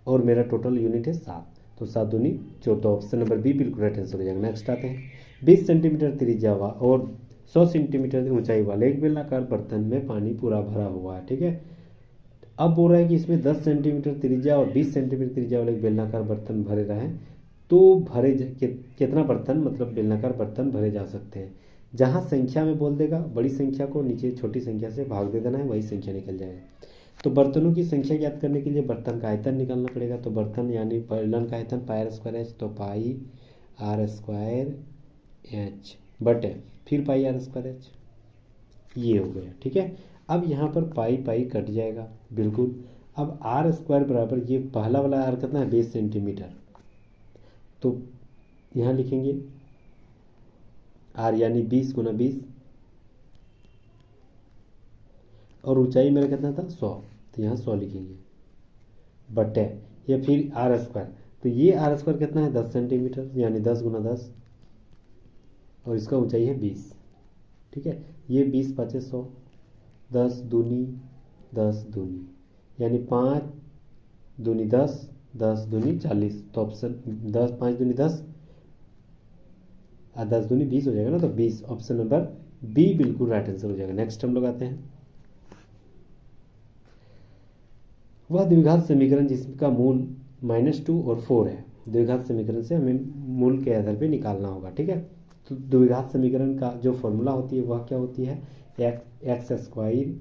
और मेरा टोटल यूनिट है 7, तो 7 दूनी 14। ऑप्शन नंबर बी बिल्कुल राइट आंसर हो जाएगा। नेक्स्ट आते हैं। 20 सेंटीमीटर त्रिज्या और 100 सेंटीमीटर ऊंचाई वाले एक बेलनाकार बर्तन में पानी पूरा भरा हुआ है। ठीक है, अब बोल रहा है कि इसमें 10 सेंटीमीटर त्रिज्या और 20 सेंटीमीटर त्रिज्या वाले एक बेलनाकार बर्तन भरे रहे, तो कितना बर्तन मतलब बेलनाकार बर्तन भरे जा सकते हैं। जहाँ संख्या में बोल देगा बड़ी संख्या को नीचे छोटी संख्या से भाग दे देना है, वही संख्या निकल जाएगा। तो बर्तनों की संख्या ज्ञात करने के लिए बर्तन का आयतन निकालना पड़ेगा, तो बर्तन यानी बेलन का आयतन पाई r² h, तो पाई r² h बटे फिर पाई r² h, ये हो गया। ठीक है, अब यहाँ पर पाई कट जाएगा बिल्कुल। अब r² बराबर ये पहला वाला r कितना है 20 सेंटीमीटर, तो यहाँ लिखेंगे r यानी 20 गुना 20, और ऊंचाई मेरा कितना था 100, तो यहाँ 100 लिखेंगे बटे या फिर r², तो ये r² कितना है 10 सेंटीमीटर, यानी 10 गुना 10, और इसका ऊंचाई है 20। ठीक है, ये 20 5 100, 10 दूनी 10 दूनी, यानी 5 दूनी 10, 10 दूनी 40, तो ऑप्शन 10 5 दूनी 10 और 10 दूनी 20 हो जाएगा ना, तो 20। ऑप्शन नंबर बी बिल्कुल राइट आंसर हो जाएगा। नेक्स्ट हम लोग आते हैं। वह द्विघात समीकरण जिसका मूल -2 और 4 है, द्विघात समीकरण से हमें मूल के आधार पे निकालना होगा। ठीक है, तो द्विघात समीकरण का जो फॉर्मूला होती है वह क्या होती है, x²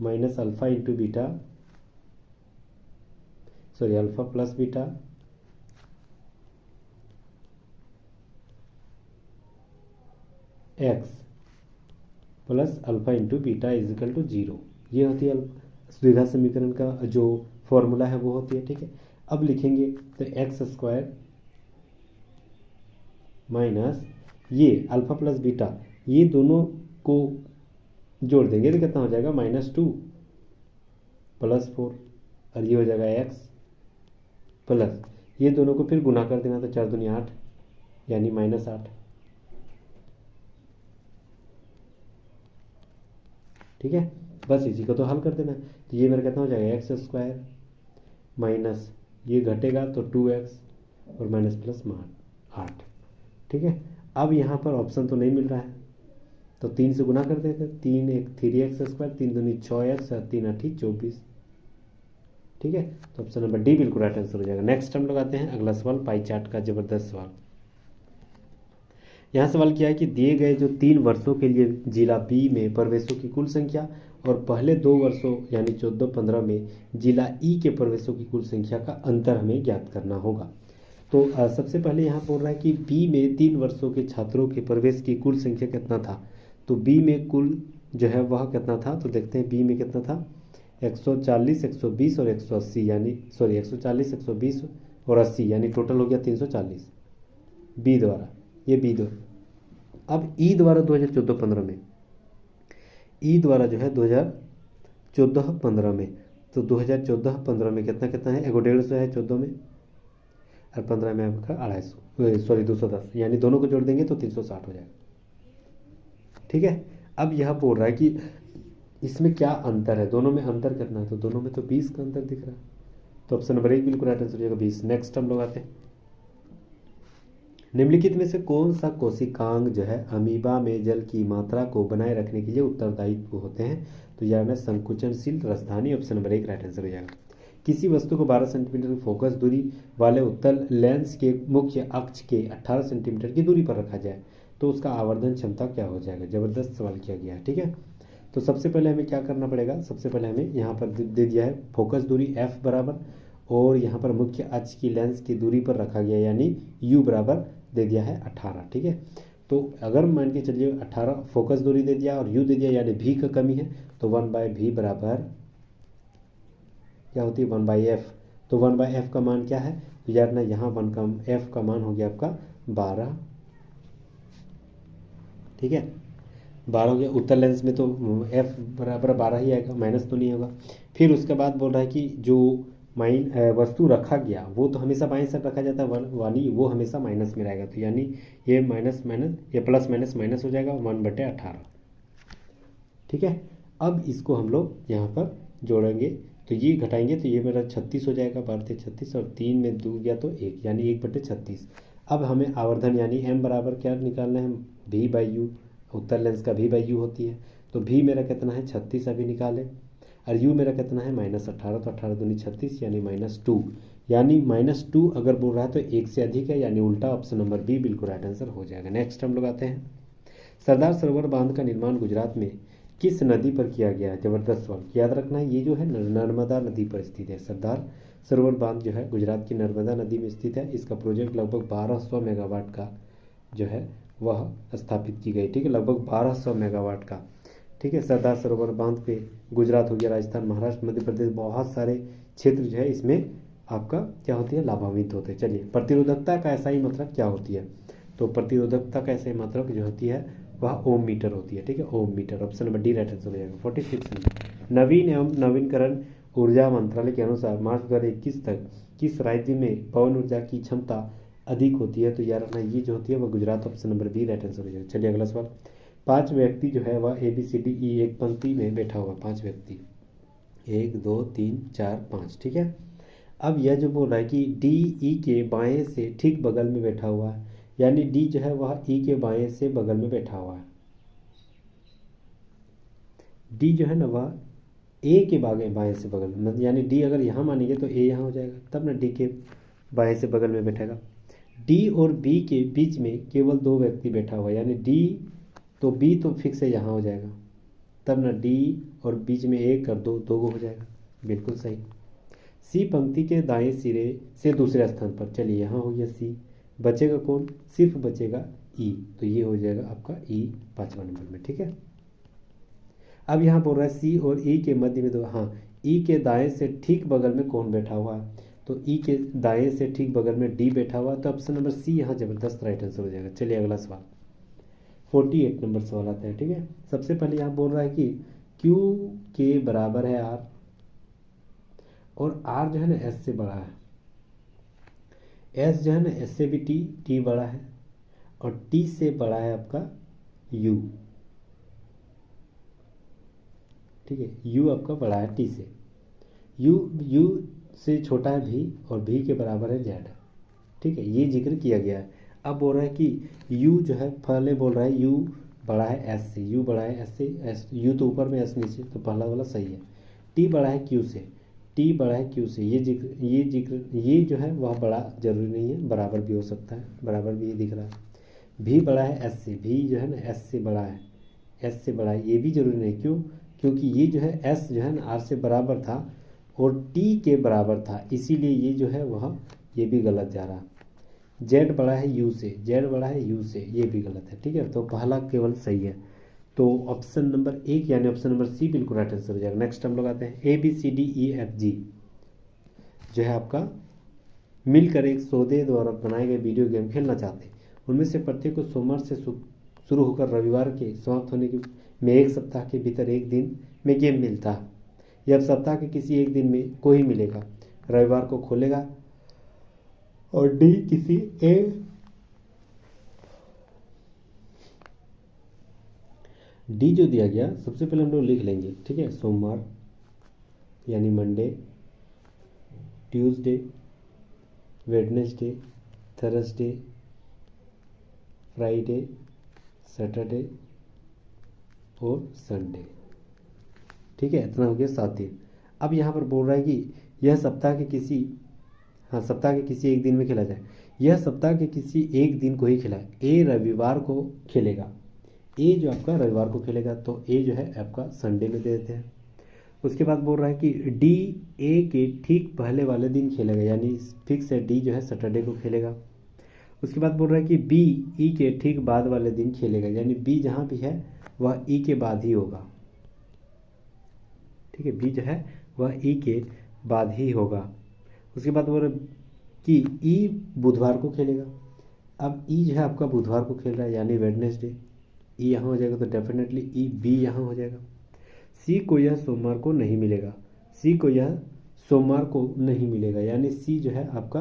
minus alpha into beta, sorry alpha plus beta x plus alpha into beta is equal to 0, ये होती है द्विघात समीकरण का जो फॉर्मूला है वो होती है। ठीक है, अब लिखेंगे तो x² माइनस ये अल्फा प्लस बीटा, ये दोनों को जोड़ देंगे तो कितना हो जाएगा -2 प्लस 4, और ये हो जाएगा x प्लस ये दोनों को फिर गुना कर देना, तो 4 दूनी 8 यानी -8। ठीक है, बस इसी को तो हल कर देना। तो ये मेरा कितना हो जाएगा x² माइनस ये घटेगा तो 2x और माइनस प्लस 8। ठीक है, अब यहाँ पर ऑप्शन तो नहीं मिल रहा है, तो 3 से गुना कर देते, 3 1 3x², 3 दूनी 6x और 3 8 24। ठीक है, तो ऑप्शन नंबर डी बिल्कुल राइट आंसर हो जाएगा। नेक्स्ट हम लोग आते हैं अगला सवाल, पाई चार्ट का जबरदस्त सवाल। यहाँ सवाल किया है कि दिए गए जो 3 वर्षों के लिए जिला बी में प्रवेशों की कुल संख्या और पहले 2 वर्षों यानी 14-15 में जिला ई के प्रवेशों की कुल संख्या का अंतर हमें ज्ञात करना होगा। तो सबसे पहले यहाँ बोल रहा है कि बी में 3 वर्षों के छात्रों के प्रवेश की कुल संख्या कितना था। तो बी में कुल जो है वह कितना था, तो देखते हैं बी में कितना था, 140, 120 और 180, यानी 140, 120 और 80, यानी टोटल हो गया 340 बी द्वारा, ये बी द्वारा। अब ई द्वारा 2014-15 में, ई द्वारा जो है 2014-15 में, तो 2014-15 में कितना कितना है, 150 है 14 में और 15 में आपका 250, 210, यानी दोनों को जोड़ देंगे तो 360 हो जाएगा। ठीक है, अब यह बोल रहा है कि इसमें क्या अंतर है, दोनों में अंतर कितना है, तो दोनों में तो 20 का अंतर दिख रहा है, तो ऑप्शन नंबर 1 बिल्कुल राइट आंसर हो जाएगा 20। नेक्स्ट हम लोग आते हैं, निम्नलिखित में से कौन सा कोशिकांग जो है अमीबा में जल की मात्रा को बनाए रखने के लिए उत्तरदायित्व होते हैं, तो यह है संकुचनशील राजधानी, ऑप्शन नंबर 1 राइट आंसर हो जाएगा। किसी वस्तु को 12 सेंटीमीटर की फोकस दूरी वाले उत्तल लेंस के मुख्य अक्ष के 18 सेंटीमीटर की दूरी पर रखा जाए तो उसका आवर्धन क्षमता क्या हो जाएगा। जबरदस्त सवाल किया गया है। ठीक है, तो सबसे पहले हमें क्या करना पड़ेगा, सबसे पहले हमें यहाँ पर दे दिया है फोकस दूरी f बराबर, और यहाँ पर मुख्य अक्ष की लेंस की दूरी पर रखा गया, यानी u बराबर दे दिया है 18। ठीक है, तो अगर मान के चलिए 18 फोकस दूरी दे दिया और u दे दिया, यानी v का कमी है, तो 1/v बराबर क्या होती है 1/f। तो 1/f का मान क्या है, तो यार ना यहाँ f का मान हो गया आपका 12। ठीक है, 12 हो गया, उत्तर लेंस में तो f बराबर 12 ही आएगा, माइनस तो नहीं होगा। फिर उसके बाद बोल रहा है कि जो वस्तु रखा गया वो तो हमेशा बाईं साइड रखा जाता है, वाली वो हमेशा माइनस में रहेगा, तो यानी ये माइनस माइनस, ये प्लस माइनस माइनस हो जाएगा 1/18। ठीक है, अब इसको हम लोग यहाँ पर जोड़ेंगे, तो ये घटाएंगे तो ये मेरा 36 हो जाएगा, 12 36 और 3 में 2 गया तो 1, यानी 1/36। अब हमें आवर्धन यानी m बराबर क्या निकालना है, v/u, उत्तर लेंस का v/u होती है, तो v मेरा कितना है 36 अभी निकाले, और u मेरा कितना है -18, तो 18 दूनी 36 यानी -2, यानी -2 अगर बोल रहा है तो 1 से अधिक है, यानी उल्टा, ऑप्शन नंबर बी बिल्कुल राइट आंसर हो जाएगा। नेक्स्ट हम लोग आते हैं, सरदार सरोवर बांध का निर्माण गुजरात में किस नदी पर किया गया है। जबरदस्त सवाल, याद रखना है ये जो है नर्मदा नदी पर स्थित है। सरदार सरोवर बांध जो है गुजरात की नर्मदा नदी में स्थित है। इसका प्रोजेक्ट लगभग 1200 मेगावाट का जो है वह स्थापित की गई। ठीक है, लगभग 1200 मेगावाट का। ठीक है, सरदार सरोवर बांध पे गुजरात हो गया, राजस्थान, महाराष्ट्र, मध्य प्रदेश, बहुत सारे क्षेत्र जो है इसमें आपका क्या होती है, लाभान्वित होते हैं। चलिए, प्रतिरोधकता का ऐसा ही मतलब क्या होती है, तो प्रतिरोधकता का ऐसा ही मतलब जो होती है वह ओम मीटर होती है। ठीक है, ohm meter, option number D right answer हो जाएगा। 46 नवीन एवं नवीनकरण ऊर्जा मंत्रालय के अनुसार मार्च 2021 तक किस राज्य में पवन ऊर्जा की क्षमता अधिक होती है, तो यार ना ये जो होती है वह Gujarat, option number B right answer हो जाएगा। चलिए अगला सवाल, 5 व्यक्ति जो है वह ABCDE एक पंक्ति में बैठा हुआ, 5 व्यक्ति, 1 2 3 4 5। ठीक है, अब यह जो बोल रहा है कि DE के बाएं से ठीक बगल में बैठा हुआ है, यानी डी जो है वह ई के बाएं से बगल में बैठा हुआ है। डी जो है ना वह ए के बाएं से बगल में, यानी डी अगर यहाँ मानेंगे तो ए यहाँ हो जाएगा, तब ना डी के बाएं से बगल में बैठेगा। डी और बी के बीच में केवल 2 व्यक्ति बैठा हुआ है, यानी डी तो बी तो फिक्स है यहाँ हो जाएगा, तब ना डी और बीच में 1 और 2 2 हो जाएगा, बिल्कुल सही। सी पंक्ति के दाएं सिरे से दूसरे स्थान पर, चलिए यहाँ हो गया सी, बचेगा कौन, सिर्फ बचेगा ई, तो ये हो जाएगा आपका ई 5वां नंबर में। ठीक है, अब यहाँ बोल रहा है सी और ई के मध्य में, तो हाँ ई के दाएं से ठीक बगल में कौन बैठा हुआ है, तो ई के दाएं से ठीक बगल में डी बैठा हुआ है, तो ऑप्शन नंबर सी यहाँ जबरदस्त राइट आंसर हो जाएगा। चलिए अगला सवाल, 48 नंबर सवाल आता है। ठीक है, सबसे पहले यहाँ बोल रहा है कि क्यू के बराबर है आर, और आर जो है ना एस से बड़ा है, एस जो है ना एस से भी टी बड़ा है, और टी से बड़ा है आपका यू। ठीक है, यू आपका बड़ा है टी से, यू से छोटा है भी, और भी के बराबर है जेड। ठीक है, ये जिक्र किया गया है। अब बोल रहा है कि यू जो है, पहले बोल रहा है यू बड़ा है एस से, यू बड़ा है एस से, एस यू तो ऊपर में एस नीचे, तो पहला वाला सही है। टी बड़ा है क्यू से, टी बड़ा है क्यू से, ये जो है वह बड़ा जरूरी नहीं है, बराबर भी हो सकता है, बराबर भी ये दिख रहा है। भी बड़ा है एस से, भी जो है ना एस से बड़ा है, एस से बड़ा है, ये भी जरूरी नहीं, क्यों, क्योंकि ये जो है एस जो है ना आर से बराबर था और टी के बराबर था, इसीलिए ये जो है वह ये भी गलत जा रहा। जेड बड़ा है यू से, जेड बड़ा है यू से, ये भी गलत है। ठीक है, तो पहला केवल सही है। तो ऑप्शन नंबर 1 यानी ऑप्शन नंबर सी बिल्कुल राइट आंसर हो जाएगा। नेक्स्ट हम लोग आते हैं A B C D E F G जो है आपका मिलकर एक सौदे द्वारा बनाए गए वीडियो गेम खेलना चाहते हैं। उनमें से प्रत्येक को सोमवार से शुरू होकर रविवार के समाप्त होने के में एक सप्ताह के भीतर एक दिन में गेम मिलता है। यह सप्ताह के किसी एक दिन में को ही मिलेगा, रविवार को खोलेगा और डी किसी एक डी जो दिया गया सबसे पहले हम लोग लिख लेंगे। ठीक है, सोमवार यानी Monday, Tuesday, Wednesday, Thursday, Friday, Saturday और संडे। ठीक है, इतना हो गया 7 दिन। अब यहाँ पर बोल रहा है कि यह सप्ताह के किसी सप्ताह के किसी एक दिन में खेला जाए। यह सप्ताह के किसी एक दिन को ही खिलाए। ए रविवार को खेलेगा, ए जो आपका रविवार को खेलेगा, तो ए जो है आपका संडे में दे देते हैं। उसके बाद बोल रहा है कि डी ए के ठीक पहले वाले दिन खेलेगा, यानी फिक्स है डी जो है सैटरडे को खेलेगा। उसके बाद बोल रहा है कि बी ई के ठीक बाद वाले दिन खेलेगा, यानी बी जहाँ भी है वह ई के बाद ही होगा। ठीक है, बी जो है वह ई के बाद ही होगा। उसके बाद बोल रहा है कि ई बुधवार को खेलेगा। अब ई जो है आपका बुधवार को खेल रहा है, यानी वेडनेसडे, ई यहाँ हो जाएगा, तो डेफिनेटली ई बी यहाँ हो जाएगा। सी को यह सोमवार को नहीं मिलेगा, सी को यह सोमवार को नहीं मिलेगा, यानी सी जो है आपका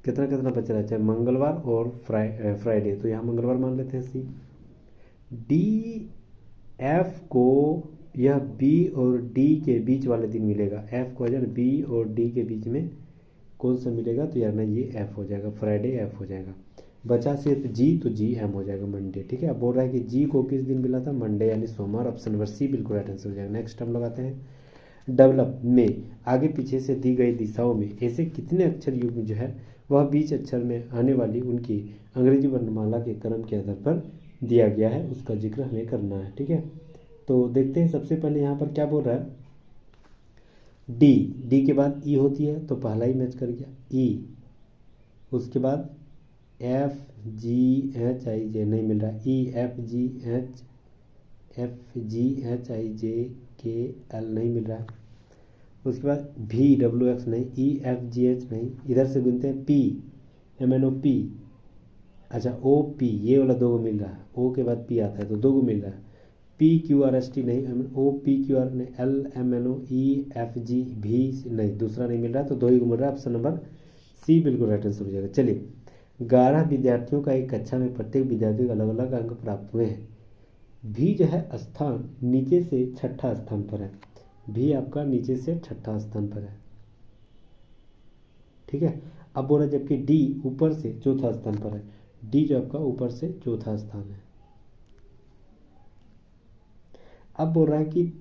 कितना कितना बच रहा है, चाहे मंगलवार और फ्राइडे, तो यहाँ मंगलवार मान लेते हैं सी। डी एफ को यह बी और डी के बीच वाले दिन मिलेगा, एफ को यार बी और डी के बीच में कौन सा मिलेगा, तो यार ना ये एफ हो जाएगा, फ्राइडे एफ हो जाएगा। बचा सिर्फ जी, तो जी एम हो जाएगा मंडे। ठीक है, अब बोल रहा है कि जी को किस दिन मिला था, मंडे यानी सोमवार। ऑप्शन नंबर सी बिल्कुल राइट आंसर हो जाएगा। नेक्स्ट हम लोग आते हैं डेवलप में आगे पीछे से दी गई दिशाओं में ऐसे कितने अक्षर युग्म जो है वह बीच अक्षर में आने वाली उनकी अंग्रेजी वर्णमाला के क्रम के आधार पर दिया गया है, उसका जिक्र हमें करना है। ठीक है, तो देखते हैं सबसे पहले यहाँ पर क्या बोल रहा है। डी, डी के बाद ई होती है, तो पहला ही मैच कर गया ई। उसके बाद एफ जी एच आई जे नहीं मिल रहा, ई F G H I J K L नहीं मिल रहा। उसके बाद भी डब्ल्यू एक्स नहीं, ई एफ जी एच नहीं, इधर से गिनते हैं P M N O P, अच्छा ओ पी, ये वाला 2 को मिल रहा है, ओ के बाद पी आता है तो 2 को मिल रहा है। P Q R S T नहीं, ओ पी क्यू आर नहीं, L M N O E F G भी नहीं, दूसरा नहीं मिल रहा, तो 2 ही को मिल रहा है। ऑप्शन नंबर सी बिल्कुल राइट आंसर हो जाएगा। चलिए, 11 विद्यार्थियों का एक कक्षा में प्रत्येक विद्यार्थी को अलग अलग अंक प्राप्त हुए हैं। भी जो है स्थान नीचे से छठा स्थान पर है, भी आपका नीचे से छठा स्थान पर है। ठीक है, अब बोला जबकि डी ऊपर से चौथा स्थान पर है, डी जो आपका ऊपर से चौथा स्थान है। अब बोल रहा है कि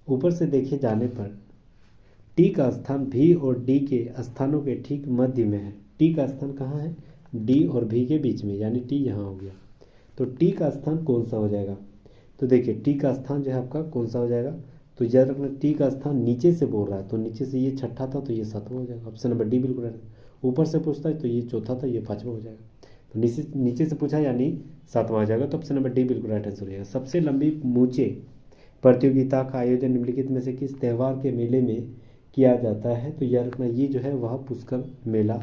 ऊपर से देखे जाने पर टी का स्थान भी और डी के स्थानों के ठीक मध्य में है। टी का स्थान कहाँ है, डी और भी के बीच में, यानी टी यहाँ हो गया। तो टी का स्थान कौन सा हो जाएगा, तो देखिए टी का स्थान जो है आपका कौन सा हो जाएगा, तो याद रखना टी का स्थान नीचे से बोल रहा है, तो नीचे से ये छठा था तो ये सातवां हो जाएगा। ऑप्शन नंबर डी बिल्कुल राइट। ऊपर से पूछता है तो ये चौथा था, ये पाँचवां हो जाएगा। तो नीचे से पूछा यानी सातवां आ जाएगा, तो ऑप्शन नंबर डी बिल्कुल राइट आंसर हो जाएगा। सबसे लंबी मूंछे प्रतियोगिता का आयोजन निम्नलिखित में से किस त्यौहार के मेले में किया जाता है, तो याद रखना ये जो है वह पुष्कर मेला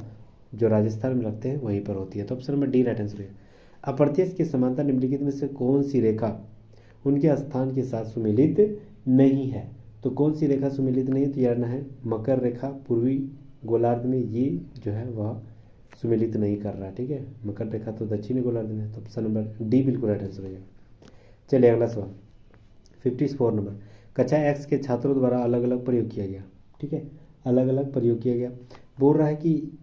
जो राजस्थान में लगते हैं वहीं पर होती है, तो option number D right answer है। अप्रत्यक्ष की समानता निम्नलिखित में से कौन सी रेखा उनके स्थान के साथ सुमेलित नहीं है, तो कौन सी रेखा सुमेलित नहीं है, तो यार ना है मकर रेखा पूर्वी गोलार्ध में, ये जो है वह सुमेलित नहीं कर रहा है। ठीक है, मकर रेखा तो दक्षिणी गोलार्ध में है, तो ऑप्शन नंबर डी बिल्कुल राइट आंसर हो जाएगा। चलिए अगला सवाल 54 नंबर, कक्षा एक्स के छात्रों द्वारा अलग अलग प्रयोग किया गया। ठीक है, अलग अलग प्रयोग किया गया। बोल रहा है कि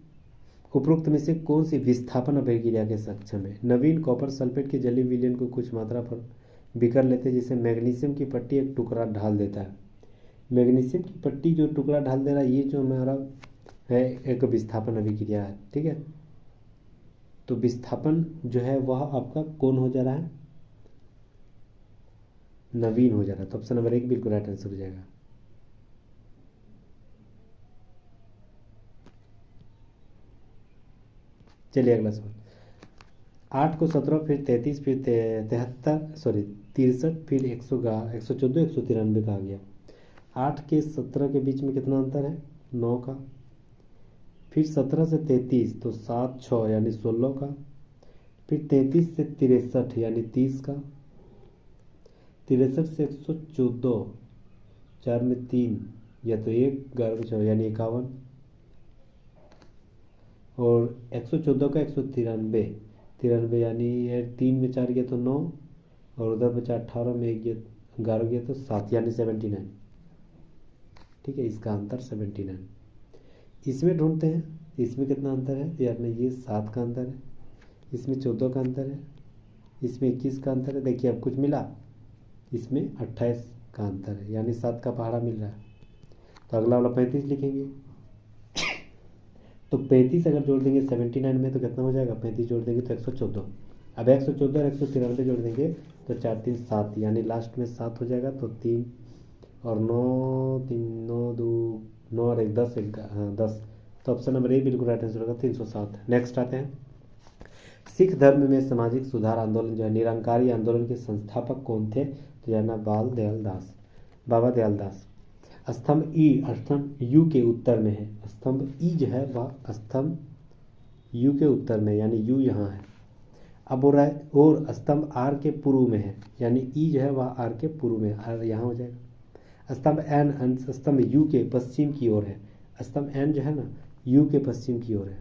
उपरोक्त में से कौन सी विस्थापन अभिक्रिया के सक्षम है। नवीन कॉपर सल्फेट के जलीय विलयन को कुछ मात्रा पर बिखर लेते हैं, जिसे मैग्नीशियम की पट्टी एक टुकड़ा ढाल देता है। मैग्नीशियम की पट्टी जो टुकड़ा ढाल दे रहा है, ये जो हमारा है एक विस्थापन अभिक्रिया है। ठीक है, तो विस्थापन जो है वह आपका कौन हो जा रहा है, नवीन हो जा रहा है, तो ऑप्शन नंबर 1 बिल्कुल राइट आंसर हो जाएगा। चलिए अगला सवाल। 8 को 17 फिर 33 फिर 73 सॉरी 63 फिर 114 193 कहा गया। 8 के 17 के बीच में कितना अंतर है? 9 का। फिर 17 से 33 तो 7 6 यानी 16 का। फिर 33 से 63 यानी 30 का। 63 से 114 4 में 3 या तो 1 11 यानी 51। और 114 का 193 यानी 3 में 4 गया तो 9 और उधर बचा 18 में 1 गया 11 गया तो 7 यानी 79। ठीक है, इसका अंतर 79। इसमें ढूंढते हैं, इसमें कितना अंतर है यार? नहीं, ये 7 का अंतर है, इसमें 14 का अंतर है, इसमें 21 का अंतर है। देखिए अब कुछ मिला, इसमें 28 का अंतर है यानी 7 का पहाड़ा मिल रहा है। तो अगला वाला 35 लिखेंगे। तो 35 अगर जोड़ देंगे 79 में तो कितना हो जाएगा? 35 जोड़ देंगे तो 114। अब 114 और 193 जोड़ देंगे तो 4 3 7 यानी लास्ट में 7 हो जाएगा। तो 3 और 9 3 9 2 9 और 1 10 हाँ 10। तो ऑप्शन नंबर 1 बिल्कुल राइट आंसर होगा 307। नेक्स्ट आते हैं। सिख धर्म में सामाजिक सुधार आंदोलन जो है निरंकारी आंदोलन के संस्थापक कौन थे? तो यार ना बाबा दयाल दास। स्तंभ यू के उत्तर में है। स्तंभ ई जो है वह स्तंभ यू के उत्तर में यानी यू यहाँ है। अब हो रहा है और स्तंभ आर के पूर्व में है यानी ई जो है वह आर के पूर्व में, आर यहाँ हो जाएगा। स्तंभ यू के पश्चिम की ओर है। स्तंभ एन जो है ना यू के पश्चिम की ओर है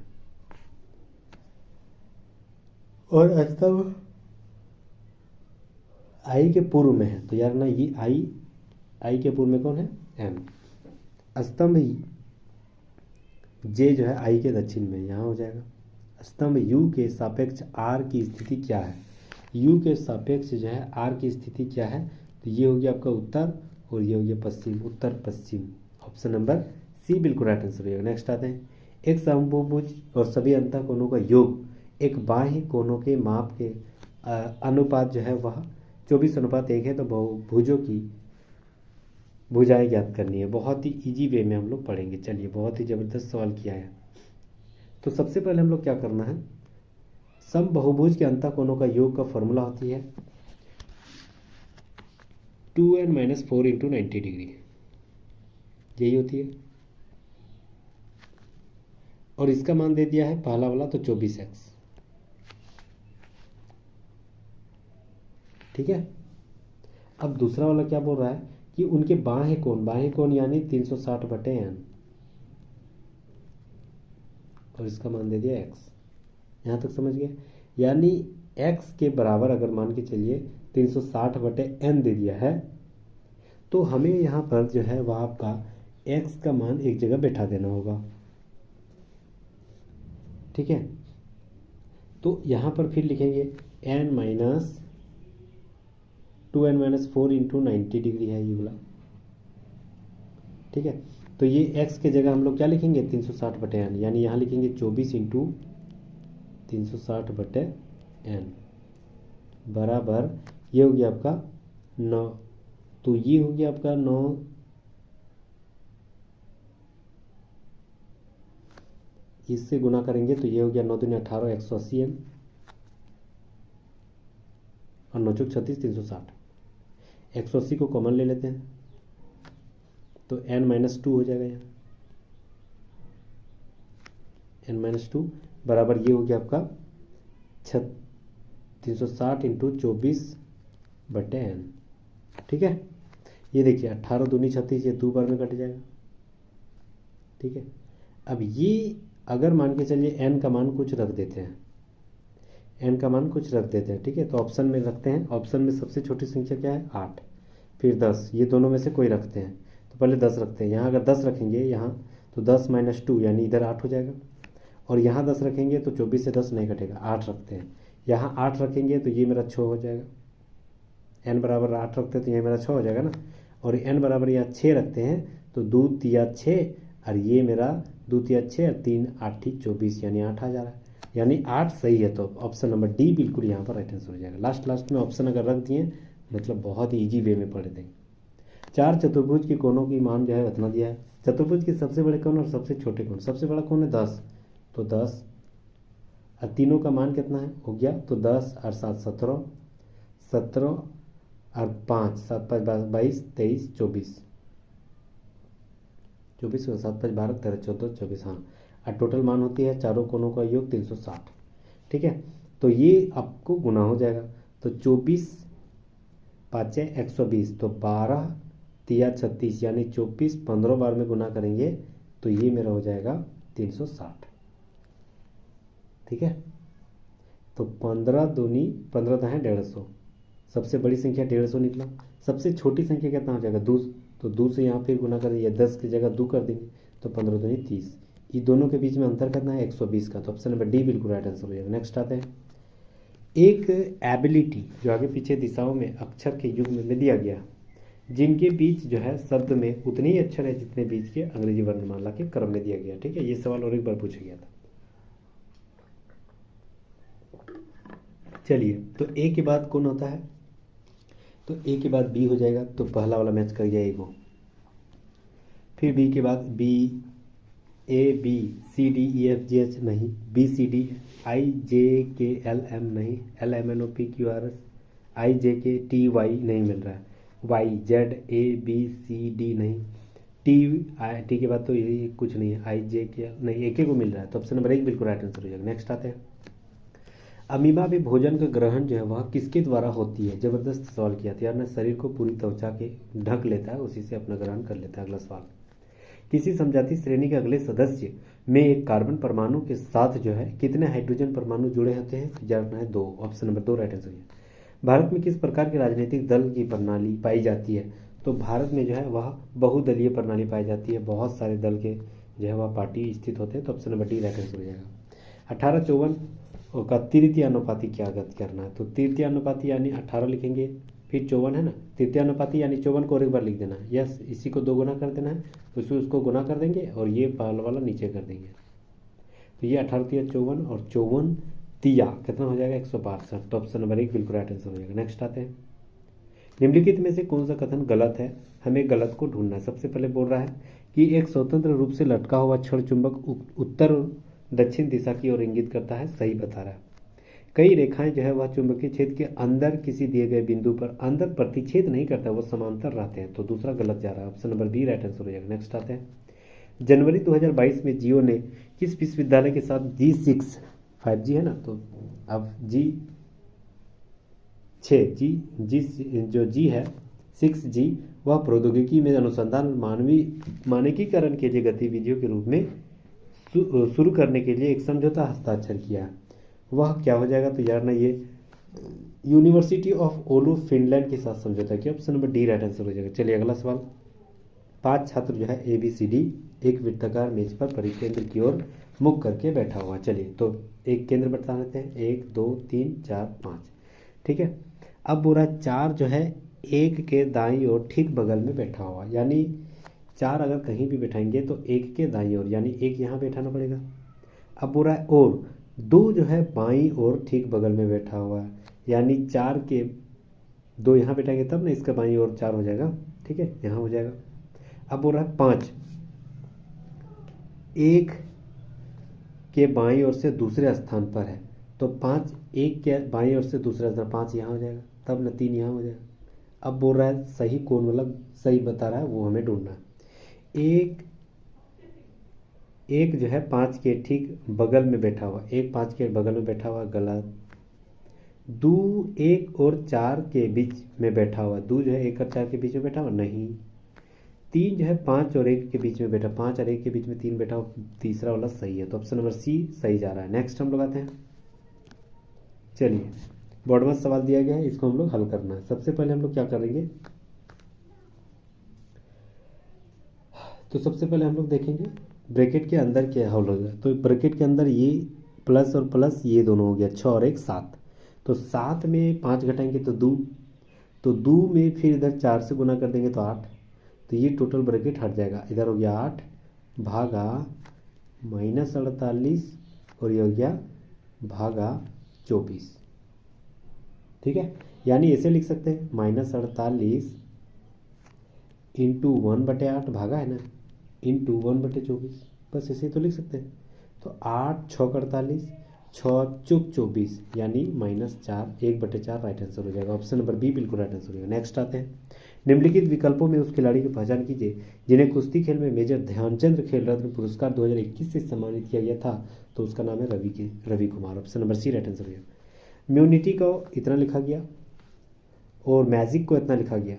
और स्तंभ आई के पूर्व में है। तो यार ना ये आई के पूर्व में कौन है? एन। स्तंभ जे जो है आई के दक्षिण में यहाँ हो जाएगा। स्तंभ यू के सापेक्ष आर की स्थिति क्या है? यू के सापेक्ष जो है आर की स्थिति क्या है? तो ये हो गया आपका उत्तर और ये हो गया पश्चिम, उत्तर पश्चिम। ऑप्शन नंबर सी बिल्कुल राइट आंसर होगा। नेक्स्ट आते हैं। एक समभुज और सभी अंतःकोणों का योग एक बाह्य कोणों के माप के अनुपात जो है वह 24:1 है। तो बहुभुजों की भुजाएं ज्ञात करनी है। बहुत ही इजी वे में हम लोग पढ़ेंगे। चलिए, बहुत ही ज़बरदस्त सवाल किया है। तो सबसे पहले हम लोग क्या करना है, समबहुभुज के अंतःकोणों का योग का फॉर्मूला होती है 2n - 4 × 90 डिग्री, यही होती है। और इसका मान दे दिया है पहला वाला तो 24x। ठीक है। अब दूसरा वाला क्या बोल रहा है कि उनके बाह्य कोण यानी 360/n और इसका मान दे दिया x। यहाँ तक समझ गए? यानी x के बराबर अगर मान के चलिए 360/n दे दिया है तो हमें यहाँ पर जो है वह आपका x का मान एक जगह बैठा देना होगा। ठीक है। तो यहाँ पर फिर लिखेंगे n - 2n - 4 × 90 डिग्री है ये वाला। ठीक है। तो ये x के जगह हम लोग क्या लिखेंगे 360/n यानी यहाँ लिखेंगे 24 × 360/n बराबर ये हो गया आपका 9। तो ये हो गया आपका 9, इससे गुना करेंगे तो ये हो गया 9 दूनी 18 180 m और 9 चौक 36 360। 180 को कॉमन ले लेते हैं तो n - 2 हो जाएगा यहाँ। n - 2 बराबर ये हो गया आपका 360 × 24/n। ठीक है। ये देखिए 18 दूनी 36, ये 2 बार में कट जाएगा। ठीक है। अब ये अगर मान के चलिए n का मान कुछ रख देते हैं, n का मान कुछ रख देते हैं। ठीक है। तो ऑप्शन में रखते हैं। ऑप्शन में सबसे छोटी संख्या क्या है 8, फिर 10, ये दोनों में से कोई रखते हैं। तो पहले 10 रखते हैं। यहाँ अगर 10 रखेंगे यहाँ तो 10 - 2 यानी इधर 8 हो जाएगा। और यहाँ 10 रखेंगे तो 24 से 10 नहीं कटेगा, 8 रखते हैं। यहाँ 8 रखेंगे तो ये मेरा 6 हो जाएगा। n बराबर 8 रखते हैं तो ये मेरा 6 हो जाएगा ना। और n बराबर यहाँ 6 रखते हैं तो 2 तिया 6 और ये मेरा 2 तिया 6 और 3 8 × 24 यानी 8 आ जा रहा है। यानी 8 सही है। तो ऑप्शन नंबर डी बिल्कुल यहाँ पर राइट आंसर हो जाएगा। लास्ट में ऑप्शन अगर रख दिए मतलब बहुत ही ईजी वे में पढ़ देंगे। चार चतुर्भुज के कोणों की मान जो है उतना दिया है। चतुर्भुज के सबसे बड़े कोण और सबसे छोटे कोण, सबसे बड़ा कोण है 10, तो 10 और तीनों का मान कितना है हो गया, तो 10 और 7 17, 17 और 5 7 5 22 23 24, 24 और 7 5 12 13 14 24, हाँ। और टोटल मान होती है चारों कोणों का योग 360। ठीक है, तो ये आपको गुना हो जाएगा। तो 24 5 120, तो 12 3 36, यानी 24 15 बार में गुना करेंगे तो ये मेरा हो जाएगा 360। ठीक है, तो 15 दूनी 15 दाएँ 150, सबसे बड़ी संख्या 150 निकला। सबसे छोटी संख्या कितना हो जाएगा 2, तो 2 से यहाँ फिर गुना करेंगे, 10 की जगह 2 कर देंगे, तो 15 दूनी 30। ये दोनों के बीच में अंतर कितना है 120 का, तो ऑप्शन नंबर डी बिल्कुल राइट आंसर हो जाएगा। नेक्स्ट आते हैं, एक एबिलिटी जो आगे पीछे दिशाओं में अक्षर के युग्म में दिया गया, जिनके बीच जो है शब्द में उतने ही अक्षर है जितने बीच के अंग्रेजी वर्णमाला के क्रम में दिया गया। ठीक है, ये सवाल और एक बार पूछा गया था। चलिए, तो ए के बाद कौन होता है, तो ए के बाद बी हो जाएगा, तो पहला वाला मैच कर गया ए को। फिर बी के बाद B, A B C D E F G H नहीं, B C D I J K L M नहीं, L M N O P Q R S I J K T Y नहीं मिल रहा है, Y Z A B C D नहीं, T के बाद तो ये कुछ नहीं है, आई जे के नहीं, एक को मिल रहा है, तो ऑप्शन नंबर 1 बिल्कुल राइट आंसर हो जाएगा। नेक्स्ट आते हैं, अमीबा में भोजन का ग्रहण जो है वह किसके द्वारा होती है, जबरदस्त सवाल किया था यार ने, शरीर को पूरी त्वचा के ढक लेता है, उसी से अपना ग्रहण कर लेता है। अगला सवाल, किसी समजातीय श्रेणी के अगले सदस्य में एक कार्बन परमाणु के साथ जो है कितने हाइड्रोजन परमाणु जुड़े होते हैं, जानना है 2, ऑप्शन नंबर 2 राइट आंसर है। भारत में किस प्रकार के राजनीतिक दल की प्रणाली पाई जाती है, तो भारत में जो है वह बहुदलीय प्रणाली पाई जाती है, बहुत सारे दल के जो है वह पार्टी स्थित होते हैं, तो option number D right answer हो जाएगा। 18:54 का तृतीय अनुपाती क्या गत करना है, तो तृतीय अनुपाती यानी 18 लिखेंगे, फिर 54 है ना, तृतीय अनुपाती यानी 54 को और एक बार लिख देना है, यस, इसी को 2 गुना कर देना है, तो उसको गुना कर देंगे और ये पहला वाला नीचे कर देंगे, तो ये 18 तिया 54 और 54 तिया कितना हो जाएगा 162, तो ऑप्शन नंबर 1 बिल्कुल राइट आंसर हो जाएगा। नेक्स्ट आते हैं, निम्नलिखित में से कौन सा कथन गलत है, हमें गलत को ढूंढना है। सबसे पहले बोल रहा है कि एक स्वतंत्र रूप से लटका हुआ क्षण चुंबक उत्तर दक्षिण दिशा की ओर इंगित करता है, सही बता रहा है। कई रेखाएं जो है वह चुंबकीय क्षेत्र के अंदर किसी दिए गए बिंदु पर अंदर प्रतिच्छेद नहीं करता, वो समांतर रहते हैं, तो दूसरा गलत जा रहा है, option number B right answer हो जाएगा। नेक्स्ट आते हैं, जनवरी 2022 में जियो ने किस विश्वविद्यालय के साथ G6 5G है ना, तो अब जो जी है 6G वह प्रौद्योगिकी में अनुसंधान मानवीय मानकीकरण के लिए गतिविधियों के रूप में शुरू करने के लिए एक समझौता हस्ताक्षर किया है, वह क्या हो जाएगा, तो यार ना ये यूनिवर्सिटी ऑफ ओलू फिनलैंड के साथ समझौता किया, option number D right answer हो जाएगा। चलिए अगला सवाल, 5 छात्र जो है ABCD एक वृत्ताकार मेज पर परिकेंद्र की ओर मुख करके बैठा हुआ, चलिए तो एक केंद्र बता देते हैं, 1 2 3 4 5, ठीक है। अब बोला 4 जो है एक के दाईं ओर ठीक बगल में बैठा हुआ, यानी 4 अगर कहीं भी बैठाएंगे तो एक के दाईं ओर, यानी एक यहाँ बैठाना पड़ेगा। अब बोल रहा है और 2 जो है बाईं ओर ठीक बगल में बैठा हुआ है, यानी 4 के 2 यहाँ बैठाएंगे तब ना इसका बाईं ओर 4 हो जाएगा, ठीक है, यहाँ हो जाएगा। अब बोल रहा है 5 एक के बाईं ओर से दूसरे स्थान पर है, तो 5 एक के बाईं ओर से दूसरा स्थान, 5 यहाँ हो जाएगा, तब ना 3 यहाँ हो जाएगा। अब बोल रहा है सही कौन, मतलब सही बता रहा है वो हमें ढूंढना है। एक जो है 5 के ठीक बगल में बैठा हुआ, एक 5 के बगल में बैठा हुआ, गलत। 2 1 और 4 के बीच में बैठा हुआ, 2 जो है 1 और 4 के बीच में बैठा हुआ, नहीं। 3 जो है 5 और 1 के बीच में बैठा, 5 और 1 के बीच में 3 बैठा हुआ, तीसरा वाला सही है, तो ऑप्शन नंबर सी सही जा रहा है। नेक्स्ट हम लोग आते हैं, चलिए बोर्ड में सवाल दिया गया है, इसको हम लोग हल करना है। सबसे पहले हम लोग क्या करेंगे, तो सबसे पहले हम लोग देखेंगे ब्रैकेट के अंदर क्या हल होगा, तो ब्रैकेट के अंदर ये प्लस और प्लस ये दोनों हो गया, 6 और 1 7, तो 7 में 5 घटाएंगे तो 2, तो 2 में फिर इधर 4 से गुना कर देंगे तो 8, तो ये टोटल ब्रैकेट हट जाएगा, इधर हो गया 8 भागा -48 और ये हो गया भागा 24, ठीक है। यानी ऐसे लिख सकते हैं -48 इंटू 1/8 भागा है ना, इंटू 1/24, बस ऐसे तो लिख सकते हैं। तो 8 6 48, 6 चुक 24, यानी -4, 1/4 राइट आंसर हो जाएगा। ऑप्शन नंबर बी बिल्कुल राइट आंसर हो जाएगा। नेक्स्ट आते हैं, निम्नलिखित विकल्पों में उस खिलाड़ी की पहचान कीजिए जिन्हें कुश्ती खेल में मेजर ध्यानचंद खेल रत्न पुरस्कार 2021 से सम्मानित किया गया था। तो उसका नाम है Ravi Kumar. Option number C right answer हो जाएगा। इम्यूनिटी को इतना लिखा गया और मैजिक को इतना लिखा गया,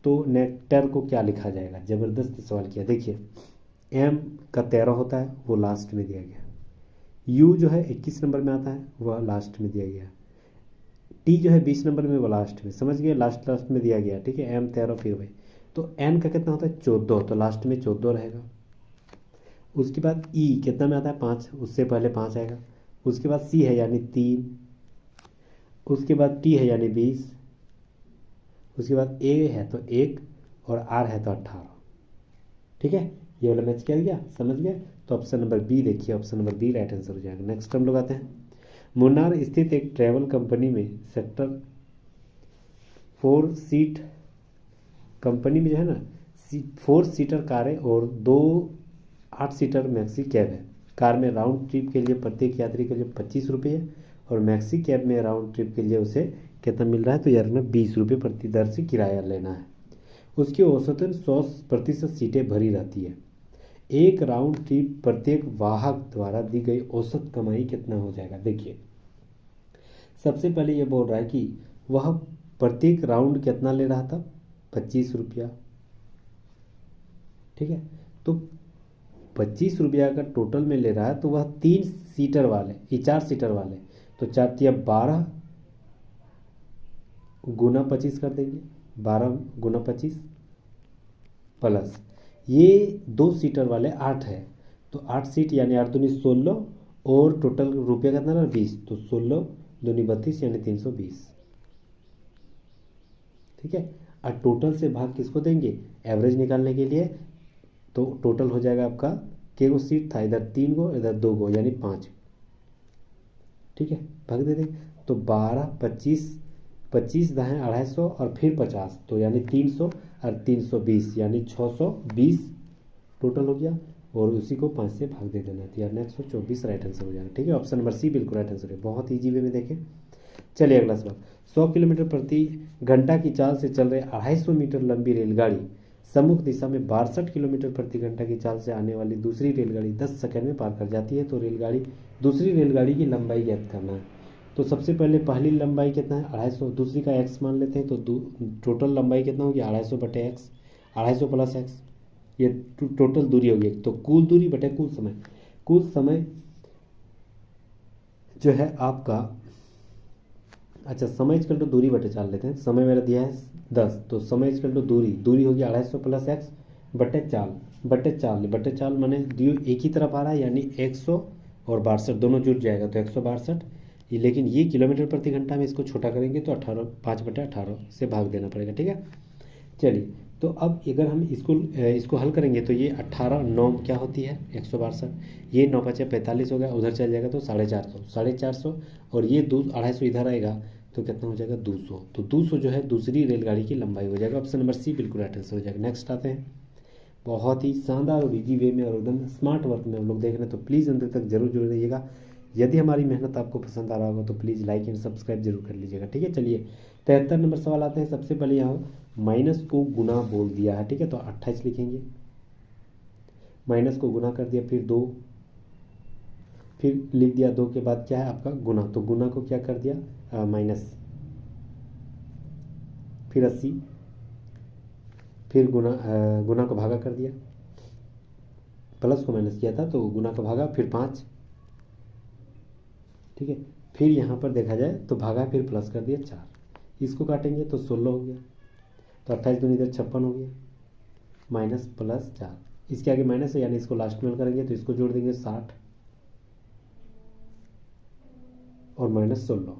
तो नेक्टर को क्या लिखा जाएगा? ज़बरदस्त सवाल किया। देखिए एम का 13 होता है, वो लास्ट में दिया गया। यू जो है 21 नंबर में आता है, वह लास्ट में दिया गया। टी जो है 20 नंबर में, वो लास्ट में, समझ गए, लास्ट में दिया गया। ठीक है, एम 13 फिर वही। तो एन का कितना होता है? 14, तो लास्ट में 14 रहेगा। उसके बाद ई कितना में आता है? 5, उससे पहले 5 आएगा। उसके बाद सी है यानी 3, उसके बाद टी है यानी 20, उसके बाद ए है तो 1 और आर है तो 18। ठीक है, ये वाला मैच किया गया, समझ गए? तो ऑप्शन नंबर बी देखिए, option number B right answer हो जाएगा। नेक्स्ट हम लोग आते हैं, मुन्नार स्थित एक ट्रैवल कंपनी में सेक्टर 4 सीट कंपनी में जो है ना 4 सीटर कारें और 2 8 सीटर मैक्सी कैब है। कार में राउंड ट्रिप के लिए प्रत्येक यात्री के लिए 25 रुपये है और मैक्सी कैब में राउंड ट्रिप के लिए उसे कितना मिल रहा है? तो यार ना 20 रुपये प्रति दर से किराया लेना है। उसकी औसतन 100% सीटें भरी रहती है। एक राउंड ट्रिप प्रत्येक वाहक द्वारा दी गई औसत कमाई कितना हो जाएगा? देखिए सबसे पहले ये बोल रहा है कि वह प्रत्येक राउंड कितना ले रहा था? 25 रुपया। ठीक है, तो 25 रुपया का टोटल में ले रहा है, तो वह 3 सीटर वाले, ये 4 सीटर वाले, तो 4 तिया 12 गुना 25 कर देंगे, 12 गुना 25 प्लस ये 2 सीटर वाले 8 है, तो 8 सीट यानी 8 दूनी 16 और टोटल रुपया कितना ना 20, तो 16 दूनी 32 यानी 320। ठीक है, और टोटल से भाग किसको देंगे? एवरेज निकालने के लिए। तो टोटल हो जाएगा आपका, के वो सीट था, इधर 3 गो इधर 2 गो यानी 5। ठीक है, भाग दे दें तो 12 25 25 दाएँ 250 और फिर 50, तो यानी 300 और 320 यानी 620 टोटल हो गया, और उसी को 5 से भाग दे देना, तो यानी 124 राइट आंसर हो जाएगा। ठीक है, ऑप्शन नंबर सी बिल्कुल राइट आंसर है। बहुत ईजी वे में देखें। चलिए अगला सवाल, 100 किलोमीटर प्रति घंटा की चाल से चल रहे 250 मीटर लंबी रेलगाड़ी सम्मुख दिशा में 62 किलोमीटर प्रति घंटा की चाल से आने वाली दूसरी रेलगाड़ी 10 सेकंड में पार कर जाती है। तो दूसरी रेलगाड़ी की लंबाई ज्ञात करना है। तो सबसे पहले पहली लंबाई कितना है? 250, दूसरी का एक्स मान लेते हैं, तो टोटल लंबाई कितना होगी? 250 बटे एक्स, 250 प्लस एक्स, ये टोटल दूरी होगी। तो कुल दूरी बटे कुल समय जो है आपका, अच्छा समय इक्वल टू दूरी बटे चाल लेते हैं। समय मेरा दिया है 10, तो समय इक्वल टू दूरी होगी 250 प्लस एक्स बटे चाल माने एक ही तरफ आ रहा है, यानी 100 और 62 दोनों जुड़ जाएगा तो 162। लेकिन ये किलोमीटर प्रति घंटा में, इसको छोटा करेंगे तो 5/18 से भाग देना पड़ेगा। ठीक है, चलिए तो अब अगर हम इसको हल करेंगे तो ये 18 9 क्या होती है? 162। ये 9 5 45 हो गया, उधर चल जाएगा तो 450 और ये 250 इधर आएगा तो कितना हो जाएगा? 200। तो 200 जो है दूसरी रेलगाड़ी की लंबाई हो जाएगा। ऑप्शन नंबर सी बिल्कुल राइट आंसर हो जाएगा। नेक्स्ट आते हैं, बहुत ही शानदार और इजी वे में और एकदम स्मार्ट वर्क में हम लोग देख रहे हैं, तो प्लीज़ अंत तक जरूर जुड़े रहिएगा। यदि हमारी मेहनत आपको पसंद आ रहा होगा तो प्लीज़ लाइक एंड सब्सक्राइब जरूर कर लीजिएगा। ठीक है, चलिए 73 नंबर सवाल आते हैं। सबसे पहले यहाँ माइनस को गुना बोल दिया है। ठीक है, तो 28 लिखेंगे, माइनस को गुना कर दिया, फिर 2, फिर लिख दिया 2 के बाद क्या है आपका? गुना, तो गुना को क्या कर दिया? माइनस, फिर 80, फिर गुना को भागा कर दिया, प्लस को माइनस किया था तो गुना को भागा, फिर 5। ठीक है, फिर यहाँ पर देखा जाए तो भागा फिर प्लस कर दिया 4, इसको काटेंगे तो 16 हो गया, तो 28 दूनी इधर 56 हो गया, माइनस प्लस 4, इसके आगे माइनस है यानी इसको लास्ट में करेंगे तो इसको जोड़ देंगे 60 और माइनस 16,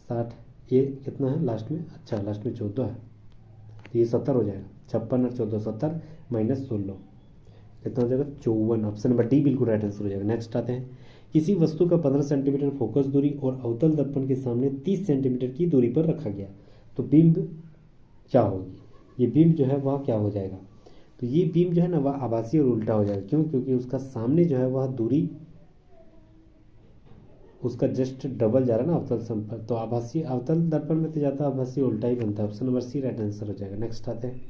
60 ये कितना है लास्ट में? अच्छा लास्ट में 14 है, तो ये 70 हो जाएगा। 56 और 14 70 माइनस 16, कितना हो जाएगा 54। ऑप्शन नंबर डी बिल्कुल राइट आंसर हो जाएगा। नेक्स्ट आते हैं, किसी वस्तु का 15 सेंटीमीटर फोकस दूरी और अवतल दर्पण के सामने 30 सेंटीमीटर की दूरी पर रखा गया, तो बिंब क्या होगी? ये बिंब जो है वह क्या हो जाएगा? तो ये बीम जो है ना वह आभासी और उल्टा हो जाएगा। क्यों? क्योंकि उसका सामने जो है वह दूरी उसका जस्ट डबल जा रहा है ना अवतल संपर्क, तो आभासी अवतल दर्पण में तो जाता आभासी उल्टा ही बनता है। Option number C right answer हो जाएगा। नेक्स्ट आते हैं,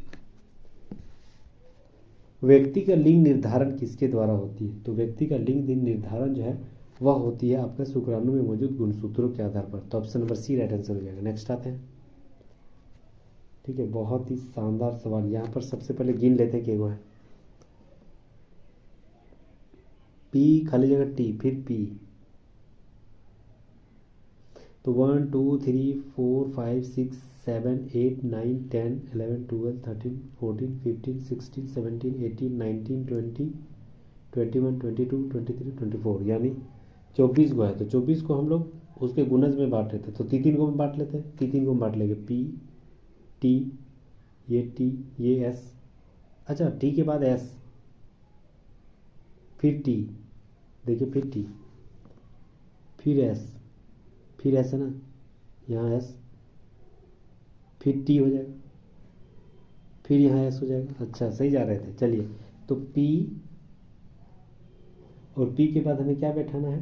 व्यक्ति का लिंग निर्धारण किसके द्वारा होती है? तो व्यक्ति का लिंग निर्धारण जो है वह होती है आपके शुक्राणु में मौजूद गुणसूत्रों के आधार पर। तो option number C right answer हो जाएगा। नेक्स्ट आते हैं, ठीक है, बहुत ही शानदार सवाल। यहाँ पर सबसे पहले गिन लेते हैं कि वो है पी खाली जगह टी फिर पी, तो 1 2 3 4 5 6 7 8 9 10 11 12 13 14 15 16 17 18 19 20 21 22 23 24, यानी 24 को है। तो 24 को हम लोग उसके गुणज में बांट लेते, तो तीन को हम बांट लेते हैं, तीन को हम बांट लेंगे, पी टी, ये एस, अच्छा टी के बाद एस, फिर टी, देखिए फिर टी, फिर एस, फिर एस है ना, यहाँ एस, फिर टी हो जाएगा, फिर यहाँ एस हो जाएगा। अच्छा सही जा रहे थे। चलिए, तो पी और पी के बाद हमें क्या बैठाना है?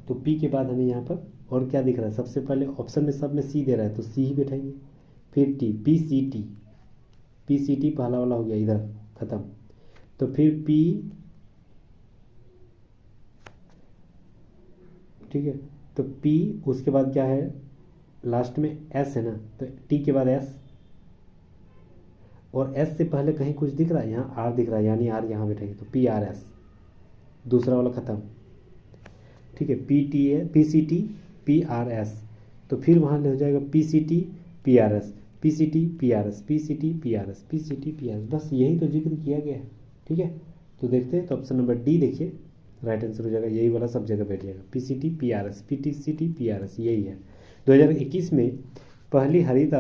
तो पी के बाद हमें यहाँ पर और क्या दिख रहा है? सबसे पहले ऑप्शन में सब में सी दे रहा है, तो सी ही बैठाएंगे। फिर T, P C T, P C T पहला वाला हो गया, इधर खत्म। तो फिर पी, ठीक है, तो पी उसके बाद क्या है? लास्ट में एस है ना, तो टी के बाद एस, और एस से पहले कहीं कुछ दिख रहा है? यहाँ आर दिख रहा है, यानी आर यहाँ बैठेंगे, तो पी आर एस, दूसरा वाला खत्म। ठीक है, P T A, P C T, P R S, तो फिर वहाँ हो जाएगा P C T P R S, P C T P R S, P C T P R S, P C T P R S, बस यही तो जिक्र किया गया है। ठीक है, तो देखते हैं, तो ऑप्शन नंबर डी देखिए राइट आंसर हो जाएगा, यही वाला सब जगह बैठ जाएगा, P C T P R S, P T C T P R S, यही है। 2021 में पहली हरित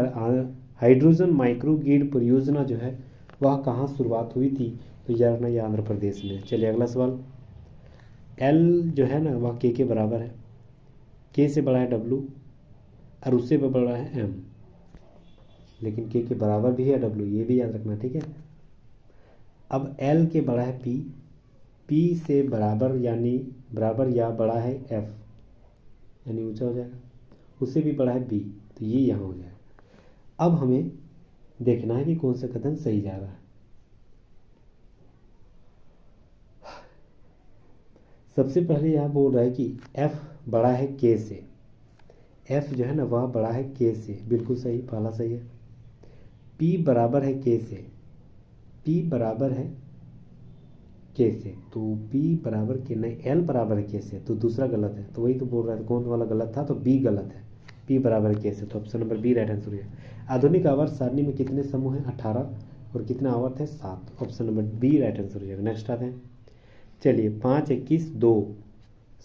हाइड्रोजन माइक्रोग्रिड परियोजना जो है वह कहाँ शुरुआत हुई थी? तो यार ना, ये आंध्र प्रदेश में। चलिए अगला सवाल, एल जो है ना वह के बराबर है, के से बड़ा है डब्लू और उससे भी बड़ा है एम, लेकिन के बराबर भी है डब्लू, ये भी याद रखना। ठीक है, अब एल के बड़ा है पी, पी से बराबर यानी बराबर या बड़ा है एफ, यानी ऊंचा हो जाएगा, उससे भी बड़ा है बी, तो ये यहाँ हो जाएगा। अब हमें देखना है कि कौन सा कथन सही जा रहा है। सबसे पहले यहाँ बोल रहा है कि F बड़ा है K से, F जो है ना वह बड़ा है K से, बिल्कुल सही, पहला सही है। P बराबर है K से, P बराबर है K से, तो P बराबर K नहीं, L बराबर है K से, तो दूसरा गलत है। तो वही तो बोल रहा है, कौन वाला गलत था? तो B गलत है, P बराबर है K से, तो option number B right answer है। आधुनिक आवर्त सारणी में कितने समूह हैं? 18, और कितने आवर्त है? 7, option number B right answer हो जाएगा। नेक्स्ट आते हैं, चलिए 5 21 2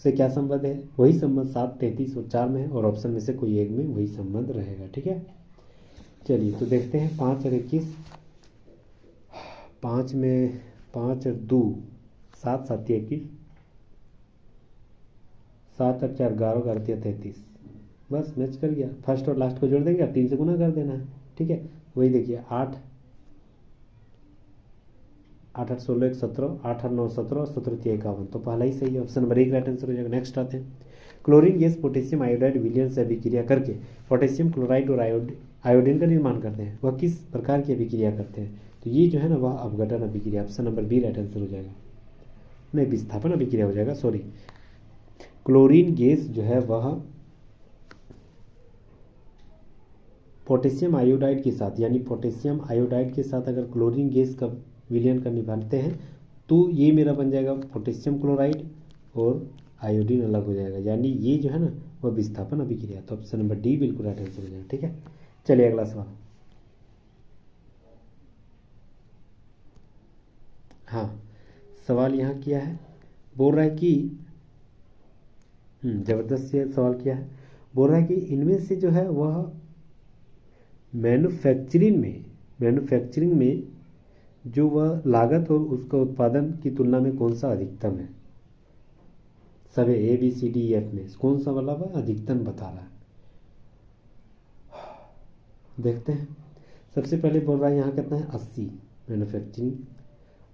से क्या संबंध है? वही संबंध 7 33 और 4 में है, और ऑप्शन में से कोई एक में वही संबंध रहेगा। ठीक है, चलिए तो देखते हैं 5 और 21, 5 में 5 और 2 7 7 21, 7 और 4 11 11 33, बस मैच कर गया। फर्स्ट और लास्ट को जोड़ देंगे, 3 से गुना कर देना है। ठीक है, वही देखिए 8 8 8 16 1 17, 8 8 9 17 और 17 3 51, तो पहला ही सही है, ऑप्शन नंबर 1 राइट आंसर हो जाएगा। नेक्स्ट आते हैं, क्लोरीन गैस पोटेशियम आयोडाइड विलयन से अभिक्रिया करके पोटेशियम क्लोराइड और आयोडीन का निर्माण करते हैं, वह किस प्रकार की अभिक्रिया करते हैं? तो ये जो है ना वह अपघटन अभिक्रिया, option number B right answer हो जाएगा, नहीं विस्थापन अभिक्रिया हो जाएगा, सॉरी। क्लोरीन गैस जो है वह पोटेशियम आयोडाइड के साथ, यानी पोटेशियम आयोडाइड के साथ अगर क्लोरीन गैस का विलयन करने बनते हैं तो ये मेरा बन जाएगा पोटेशियम क्लोराइड और आयोडीन अलग हो जाएगा, यानी ये जो है ना वह विस्थापन अभिक्रिया, तो ऑप्शन नंबर डी बिल्कुल राइट आंसर हो जाएगा। ठीक है, चलिए अगला सवाल। हाँ, सवाल यहाँ किया है, बोल रहा है कि जबरदस्त ये सवाल किया है, बोल रहा है कि इनमें से जो है वह मैन्युफैक्चरिंग में जो वह लागत और उसका उत्पादन की तुलना में कौन सा अधिकतम है। सब A B C D E F में कौन सा वाला वह अधिकतम बता रहा है। देखते हैं। सबसे पहले बोल रहा है यहाँ कितना है 80 मैन्युफैक्चरिंग,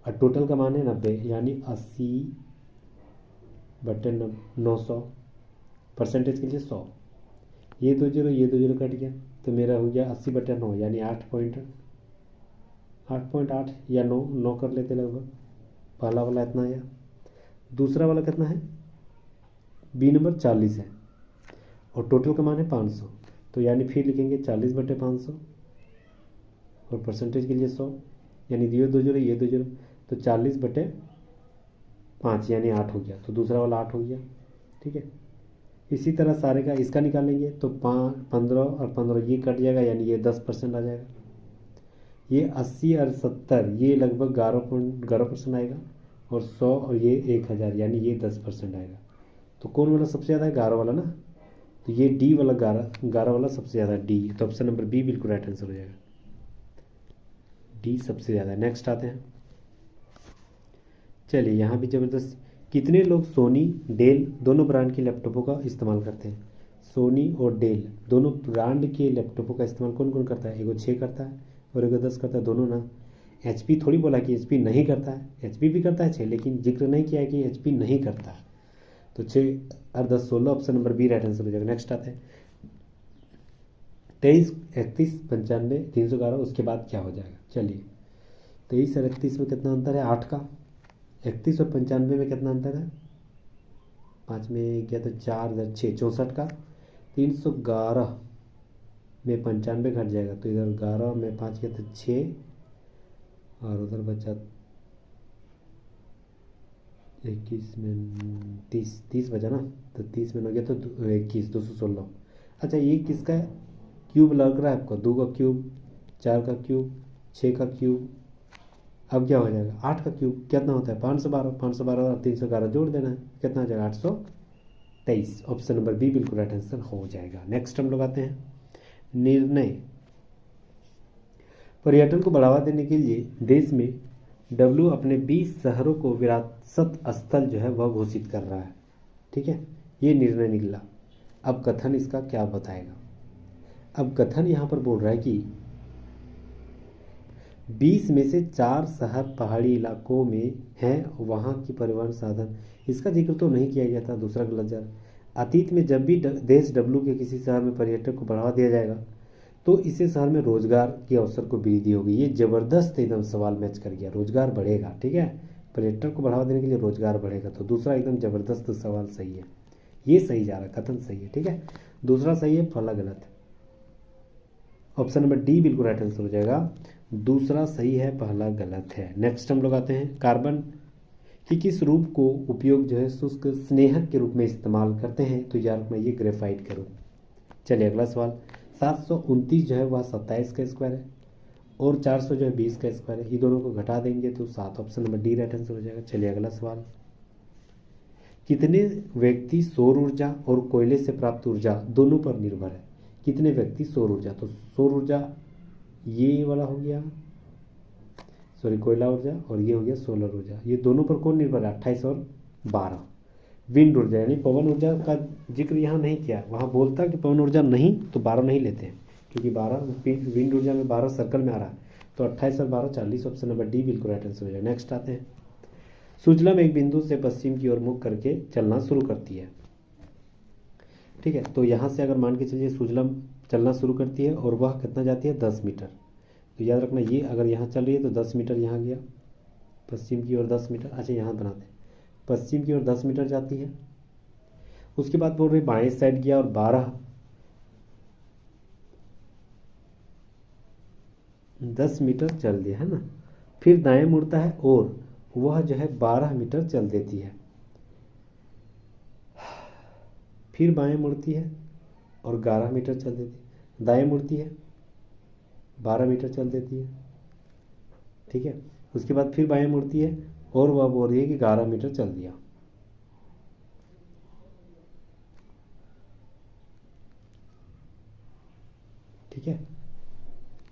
और टोटल का मान है 90, यानी 80/900, परसेंटेज के लिए 100। ये 2 जीरो कट गया तो मेरा हो गया 80/9 यानी 8.8 या 9 कर लेते लगभग। पहला वाला इतना आया। दूसरा वाला कितना है, बी नंबर 40 है और टोटल का मान है 500, तो यानी फिर लिखेंगे 40/500 और परसेंटेज के लिए 100, यानी ये 2 जीरो तो 40/5 यानी 8 हो गया, तो दूसरा वाला 8 हो गया। ठीक है, इसी तरह सारे का इसका निकालेंगे तो 15 और 15 ये कट जाएगा, यानी ये 10% आ जाएगा। ये 80 और 70 ये लगभग 11% आएगा, और 100 और ये 1000 यानी ये 10% आएगा। तो कौन वाला सबसे ज़्यादा है, 11 वाला ना, तो ये डी वाला 11 वाला सबसे ज़्यादा डी, तो ऑप्शन नंबर बी बिल्कुल राइट आंसर हो जाएगा, डी सबसे ज़्यादा। नेक्स्ट आते हैं। चलिए यहाँ भी ज़बरदस्त। कितने लोग सोनी डेल दोनों ब्रांड के लैपटॉपों का इस्तेमाल करते हैं। सोनी और डेल दोनों ब्रांड के लैपटॉपों का इस्तेमाल कौन कौन करता है। एगो 6 करता है और एगो 10 करता है, दोनों ना। HP थोड़ी बोला कि HP नहीं करता है, HP भी करता है 6, लेकिन जिक्र नहीं किया है कि HP नहीं करता है। तो 6 और 10 16, option number B right answer हो जाएगा। नेक्स्ट आते हैं 23, 31, 95, 311, उसके बाद क्या हो जाएगा। चलिए 23 और 31 में कितना अंतर है, 8 का। 31 और 95 में कितना अंतर है, 5 में गया तो 4 इधर 6, 64 का। 311 में 95 घट जाएगा, तो इधर 11 में 5 गया तो 6, और उधर बचा 21 में 30 बचा ना, तो 30 में हो गया तो 21, 216। अच्छा ये किसका है, क्यूब लग रहा है आपको, 2 का क्यूब, 4 का क्यूब, 6 का क्यूब। अब क्या हो जाएगा, 8 का क्यूब कितना होता है 512 और 311 जोड़ देना है, कितना हो जाएगा 823। ऑप्शन नंबर बी बिल्कुल राइट आंसर हो जाएगा। नेक्स्ट हम लोग आते हैं निर्णय। पर्यटन को बढ़ावा देने के लिए देश में डब्ल्यू अपने 20 शहरों को विरासत स्थल जो है वह घोषित कर रहा है। ठीक है, ये निर्णय निकला। अब कथन इसका क्या बताएगा। अब कथन यहाँ पर बोल रहा है कि 20 में से 4 शहर पहाड़ी इलाकों में हैं, वहाँ की परिवहन साधन, इसका जिक्र तो नहीं किया गया था, दूसरा गलत जा रहा। अतीत में जब भी देश डब्ल्यू के किसी शहर में पर्यटक को बढ़ावा दिया जाएगा तो इसे शहर में रोजगार के अवसर को वृद्धि होगी। ये जबरदस्त एकदम सवाल मैच कर गया, रोजगार बढ़ेगा। ठीक है, पर्यटक को बढ़ावा देने के लिए रोजगार बढ़ेगा, तो दूसरा एकदम जबरदस्त सवाल सही है, ये सही जा रहा है, कथन सही है। ठीक है, दूसरा सही है, पहला गलत है। ऑप्शन नंबर डी बिल्कुल राइट आंसर हो जाएगा, दूसरा सही है, पहला गलत है। नेक्स्ट हम लोग आते हैं कार्बन कि किस रूप को उपयोग जो है शुष्क स्नेहक के रूप में इस्तेमाल करते हैं, तो यार मैं ये ग्रेफाइट का रूप। चलिए अगला सवाल, 729 जो है वह 27 का स्क्वायर है और 400 जो है 20 का स्क्वायर है, ये दोनों को घटा देंगे तो 7, option number D right answer हो जाएगा। चलिए अगला सवाल, कितने व्यक्ति सौर ऊर्जा और कोयले से प्राप्त ऊर्जा दोनों पर निर्भर है। कितने व्यक्ति सौर ऊर्जा, तो सौर ऊर्जा ये वाला हो गया, सॉरी कोयला ऊर्जा, और ये हो गया सोलर ऊर्जा, ये दोनों पर कौन निर्भर है, 28 और 12। विंड ऊर्जा यानी पवन ऊर्जा का जिक्र यहाँ नहीं किया, वहाँ बोलता कि पवन ऊर्जा नहीं तो 12 नहीं लेते हैं, क्योंकि 12 विंड ऊर्जा में 12 सर्कल में आ रहा है, तो 28 और 12 40, ऑप्शन नंबर डी बिल्कुल राइट आंसर हो जाएगा। नेक्स्ट आते हैं, सुजलम एक बिंदु से पश्चिम की ओर मुख करके चलना शुरू करती है। ठीक है, तो यहाँ से अगर मान के चलिए सुजलम चलना शुरू करती है और वह कितना जाती है 10 मीटर, तो याद रखना ये अगर यहाँ चल रही है तो 10 मीटर यहाँ गया, पश्चिम की ओर 10 मीटर। अच्छा यहाँ बनाते हैं, पश्चिम की ओर 10 मीटर जाती है, उसके बाद बोल रही बाएं साइड गया और 10 मीटर चल दिया है ना, फिर दाएं मुड़ता है और वह जो है 12 मीटर चल देती है, फिर बाएं मुड़ती है और 11 मीटर चल देती है, दाएं मुड़ती है 12 मीटर चल देती है। ठीक है, उसके बाद फिर बाएं मुड़ती है और वह बोल रही है कि 11 मीटर चल दिया। ठीक है,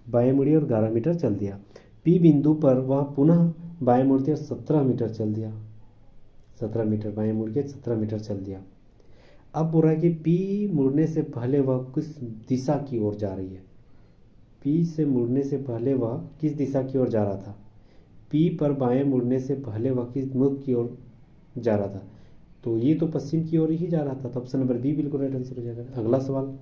बाएं मुड़ी और 11 मीटर चल दिया। पी बिंदु पर वह पुनः बाएं मुड़ते 17 मीटर चल दिया, 17 मीटर बाएं मुड़ के 17 मीटर चल दिया। अब बोल रहा है कि पी मुड़ने से पहले वह किस दिशा की ओर जा रही है। पी से मुड़ने से पहले वह किस दिशा की ओर जा रहा था। पी पर बाएं मुड़ने से पहले वह किस मुख की ओर जा रहा था। तो ये तो पश्चिम की ओर ही जा रहा था, तो ऑप्शन नंबर बी बिल्कुल राइट आंसर हो जाएगा। अगला सवाल,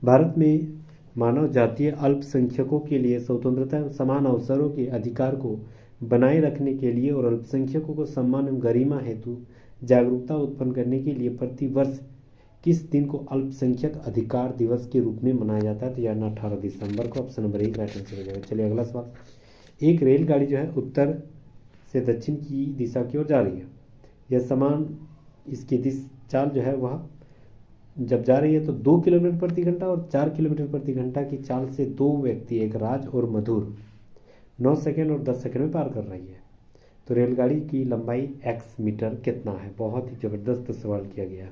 भारत में मानव जातीय अल्पसंख्यकों के लिए स्वतंत्रता एवं समान अवसरों के अधिकार को बनाए रखने के लिए और अल्पसंख्यकों को सम्मान एवं गरिमा हेतु जागरूकता उत्पन्न करने के लिए प्रति वर्ष किस दिन को अल्पसंख्यक अधिकार दिवस के रूप में मनाया जाता है। तो यानी 18 दिसंबर को, ऑप्शन नंबर 1 राइट आंसर हो जाएगा। चलिए अगला सवाल, एक रेलगाड़ी जो है उत्तर से दक्षिण की दिशा की ओर जा रही है। यह समान इसकी चाल जो है वह जब जा रही है तो 2 किलोमीटर प्रति घंटा और 4 किलोमीटर प्रति घंटा की चाल से दो व्यक्ति, एक राज और मधुर, 9 सेकेंड और 10 सेकेंड में पार कर रही है। तो रेलगाड़ी की लंबाई x मीटर कितना है। बहुत ही ज़बरदस्त सवाल किया गया।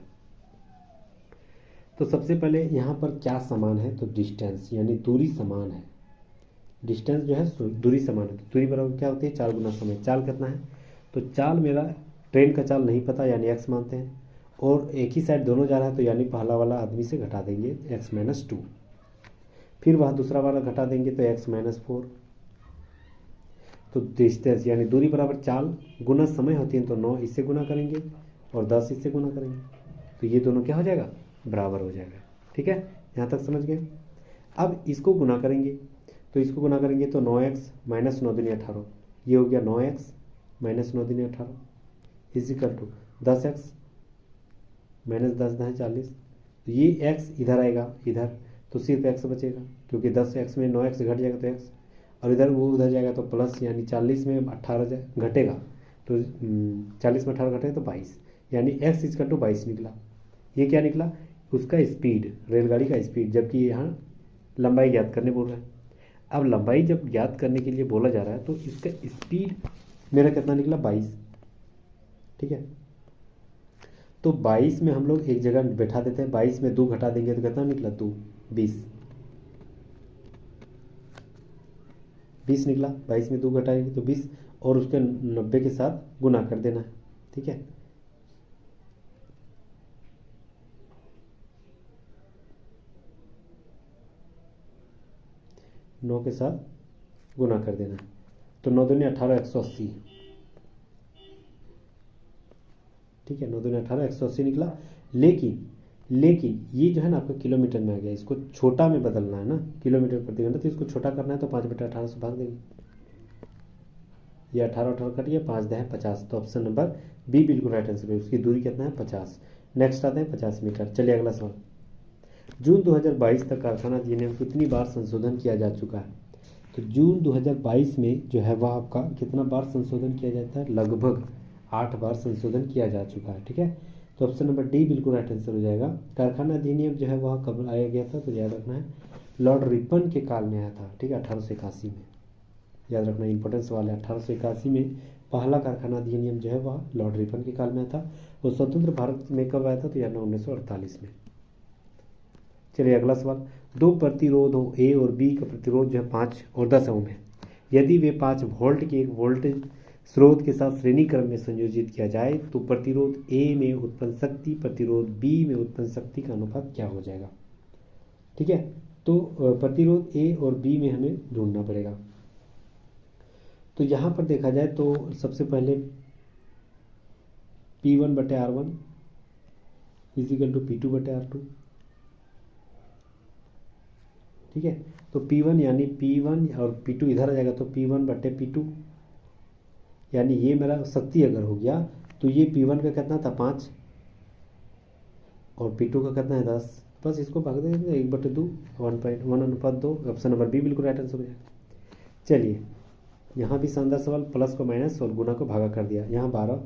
तो सबसे पहले यहाँ पर क्या समान है, तो डिस्टेंस यानी दूरी समान है। डिस्टेंस जो है दूरी समान है, तो दूरी बराबर क्या होती है 4 गुना समय। चाल कितना है, तो चाल मेरा ट्रेन का चाल नहीं पता यानी x मानते हैं, और एक ही साइड दोनों जा रहा है तो यानी पहला वाला आदमी से घटा देंगे x-2, फिर वह दूसरा वाला घटा देंगे तो x-4। तो डिस्टेंस यानी दूरी बराबर चाल गुना समय होती है, तो 9 इससे गुना करेंगे और 10 इससे गुना करेंगे, तो ये दोनों क्या हो जाएगा, बराबर हो जाएगा। ठीक है, यहाँ तक समझ गए। अब इसको गुना करेंगे, तो इसको गुना करेंगे तो 9x माइनस 9 दूनी 18, ये हो गया 9x माइनस 9 दूनी 18 इजिकल टू 10x माइनस 10 10 40। तो ये x इधर आएगा इधर, तो सिर्फ x बचेगा क्योंकि 10x में 9x घट जाएगा तो x, और इधर वो उधर जाएगा तो प्लस, यानी 40 में 18 घटेगा तो 40 में 18 घटेगा तो 22, यानी x इजकल टू 22 निकला। ये क्या निकला, उसका स्पीड, रेलगाड़ी का स्पीड, जबकि यहाँ लंबाई ज्ञात करने बोल रहा है। अब लंबाई जब ज्ञात करने के लिए बोला जा रहा है तो इसका स्पीड मेरा कितना निकला 22। ठीक है, तो 22 में हम लोग एक जगह बैठा देते हैं, 22 में 2 घटा देंगे तो कितना निकला 2, 20 निकला। 22 में 2 घटाएंगे तो 20, और उसके 90 के साथ गुना कर देना है। ठीक है, नौ के साथ गुना कर देना, तो 9 दूनी 18 180। ठीक है, 9 दूनी 18 180 निकला। लेकिन ये जो है ना आपका किलोमीटर में आ गया, इसको छोटा में बदलना है ना, किलोमीटर प्रति घंटा, तो इसको छोटा करना है तो 5/18 से भाग देंगे। ये 18 कट गया, 5 10 50, तो ऑप्शन नंबर बी बिल्कुल राइट आंसर है। उसकी दूरी कितना है 50। नेक्स्ट आता है 50 मीटर। चलिए अगला सवाल, जून 2022 तक कारखाना अधिनियम कितनी बार संशोधन किया जा चुका है। तो जून 2022 में जो है वह आपका कितना बार संशोधन किया जाता है, लगभग 8 बार संशोधन किया जा चुका है। ठीक है, तो ऑप्शन नंबर डी बिल्कुल राइट आंसर हो जाएगा। कारखाना अधिनियम जो है वह कब आया गया था, तो याद रखना है लॉर्ड रिपन के काल में आया था। ठीक है, 1881 में, याद रखना इंपॉर्टेंट सवाल है। 1881 में पहला कारखाना अधिनियम जो है वह लॉर्ड रिपन के काल में आया था। और स्वतंत्र भारत में कब आया था, तो यानी 1948 में। चलिए अगला सवाल, दो प्रतिरोध हो ए और बी का प्रतिरोध जो है 5 और 10 ओम है। यदि वे 5 वोल्ट के एक वोल्टेज स्रोत के साथ श्रेणी क्रम में संयोजित किया जाए तो प्रतिरोध ए में उत्पन्न शक्ति प्रतिरोध बी में उत्पन्न शक्ति का अनुपात क्या हो जाएगा। ठीक है, तो प्रतिरोध ए और बी में हमें ढूंढना पड़ेगा। तो यहाँ पर देखा जाए तो सबसे पहले P1/R1 इजिकल टू P2/R2। ठीक है, तो P1 यानी P1 और P2 इधर आ जाएगा तो P1/P2, यानी ये मेरा शक्ति अगर हो गया तो ये P1 का कितना था 5 और P2 का कितना है 10, बस इसको भाग देंगे 1/2 1:1/2। ऑप्शन नंबर बी बिल्कुल राइट आंसर हो जाएगा। चलिए यहाँ भी शानदार सवाल, प्लस को माइनस और गुना को भागा कर दिया। यहाँ 12,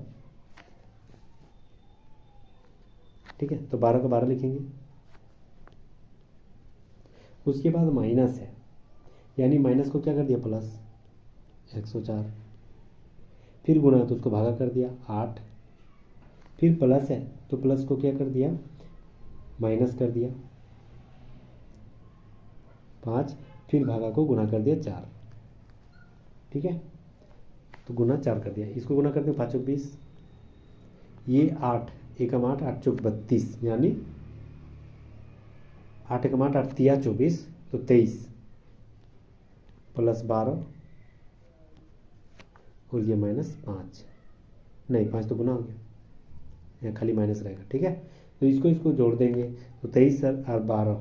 ठीक है, तो 12 का 12 लिखेंगे। उसके बाद माइनस है, यानी माइनस को क्या कर दिया प्लस 104, फिर गुना तो उसको भागा कर दिया 8, फिर प्लस है तो प्लस को क्या कर दिया माइनस कर दिया 5, फिर भागा को गुना कर दिया 4। ठीक है, तो गुना 4 कर दिया, इसको गुना करते हैं 5 चौक 20, ये 8 एकम 8 8 चौक 32, यानी 8 एकम 8 8 तिया 24, तो 23 प्लस 12 और ये -5, नहीं 5 तो गुना हो गया, यहाँ खाली माइनस रहेगा। ठीक है, तो इसको जोड़ देंगे तो 23 और 12,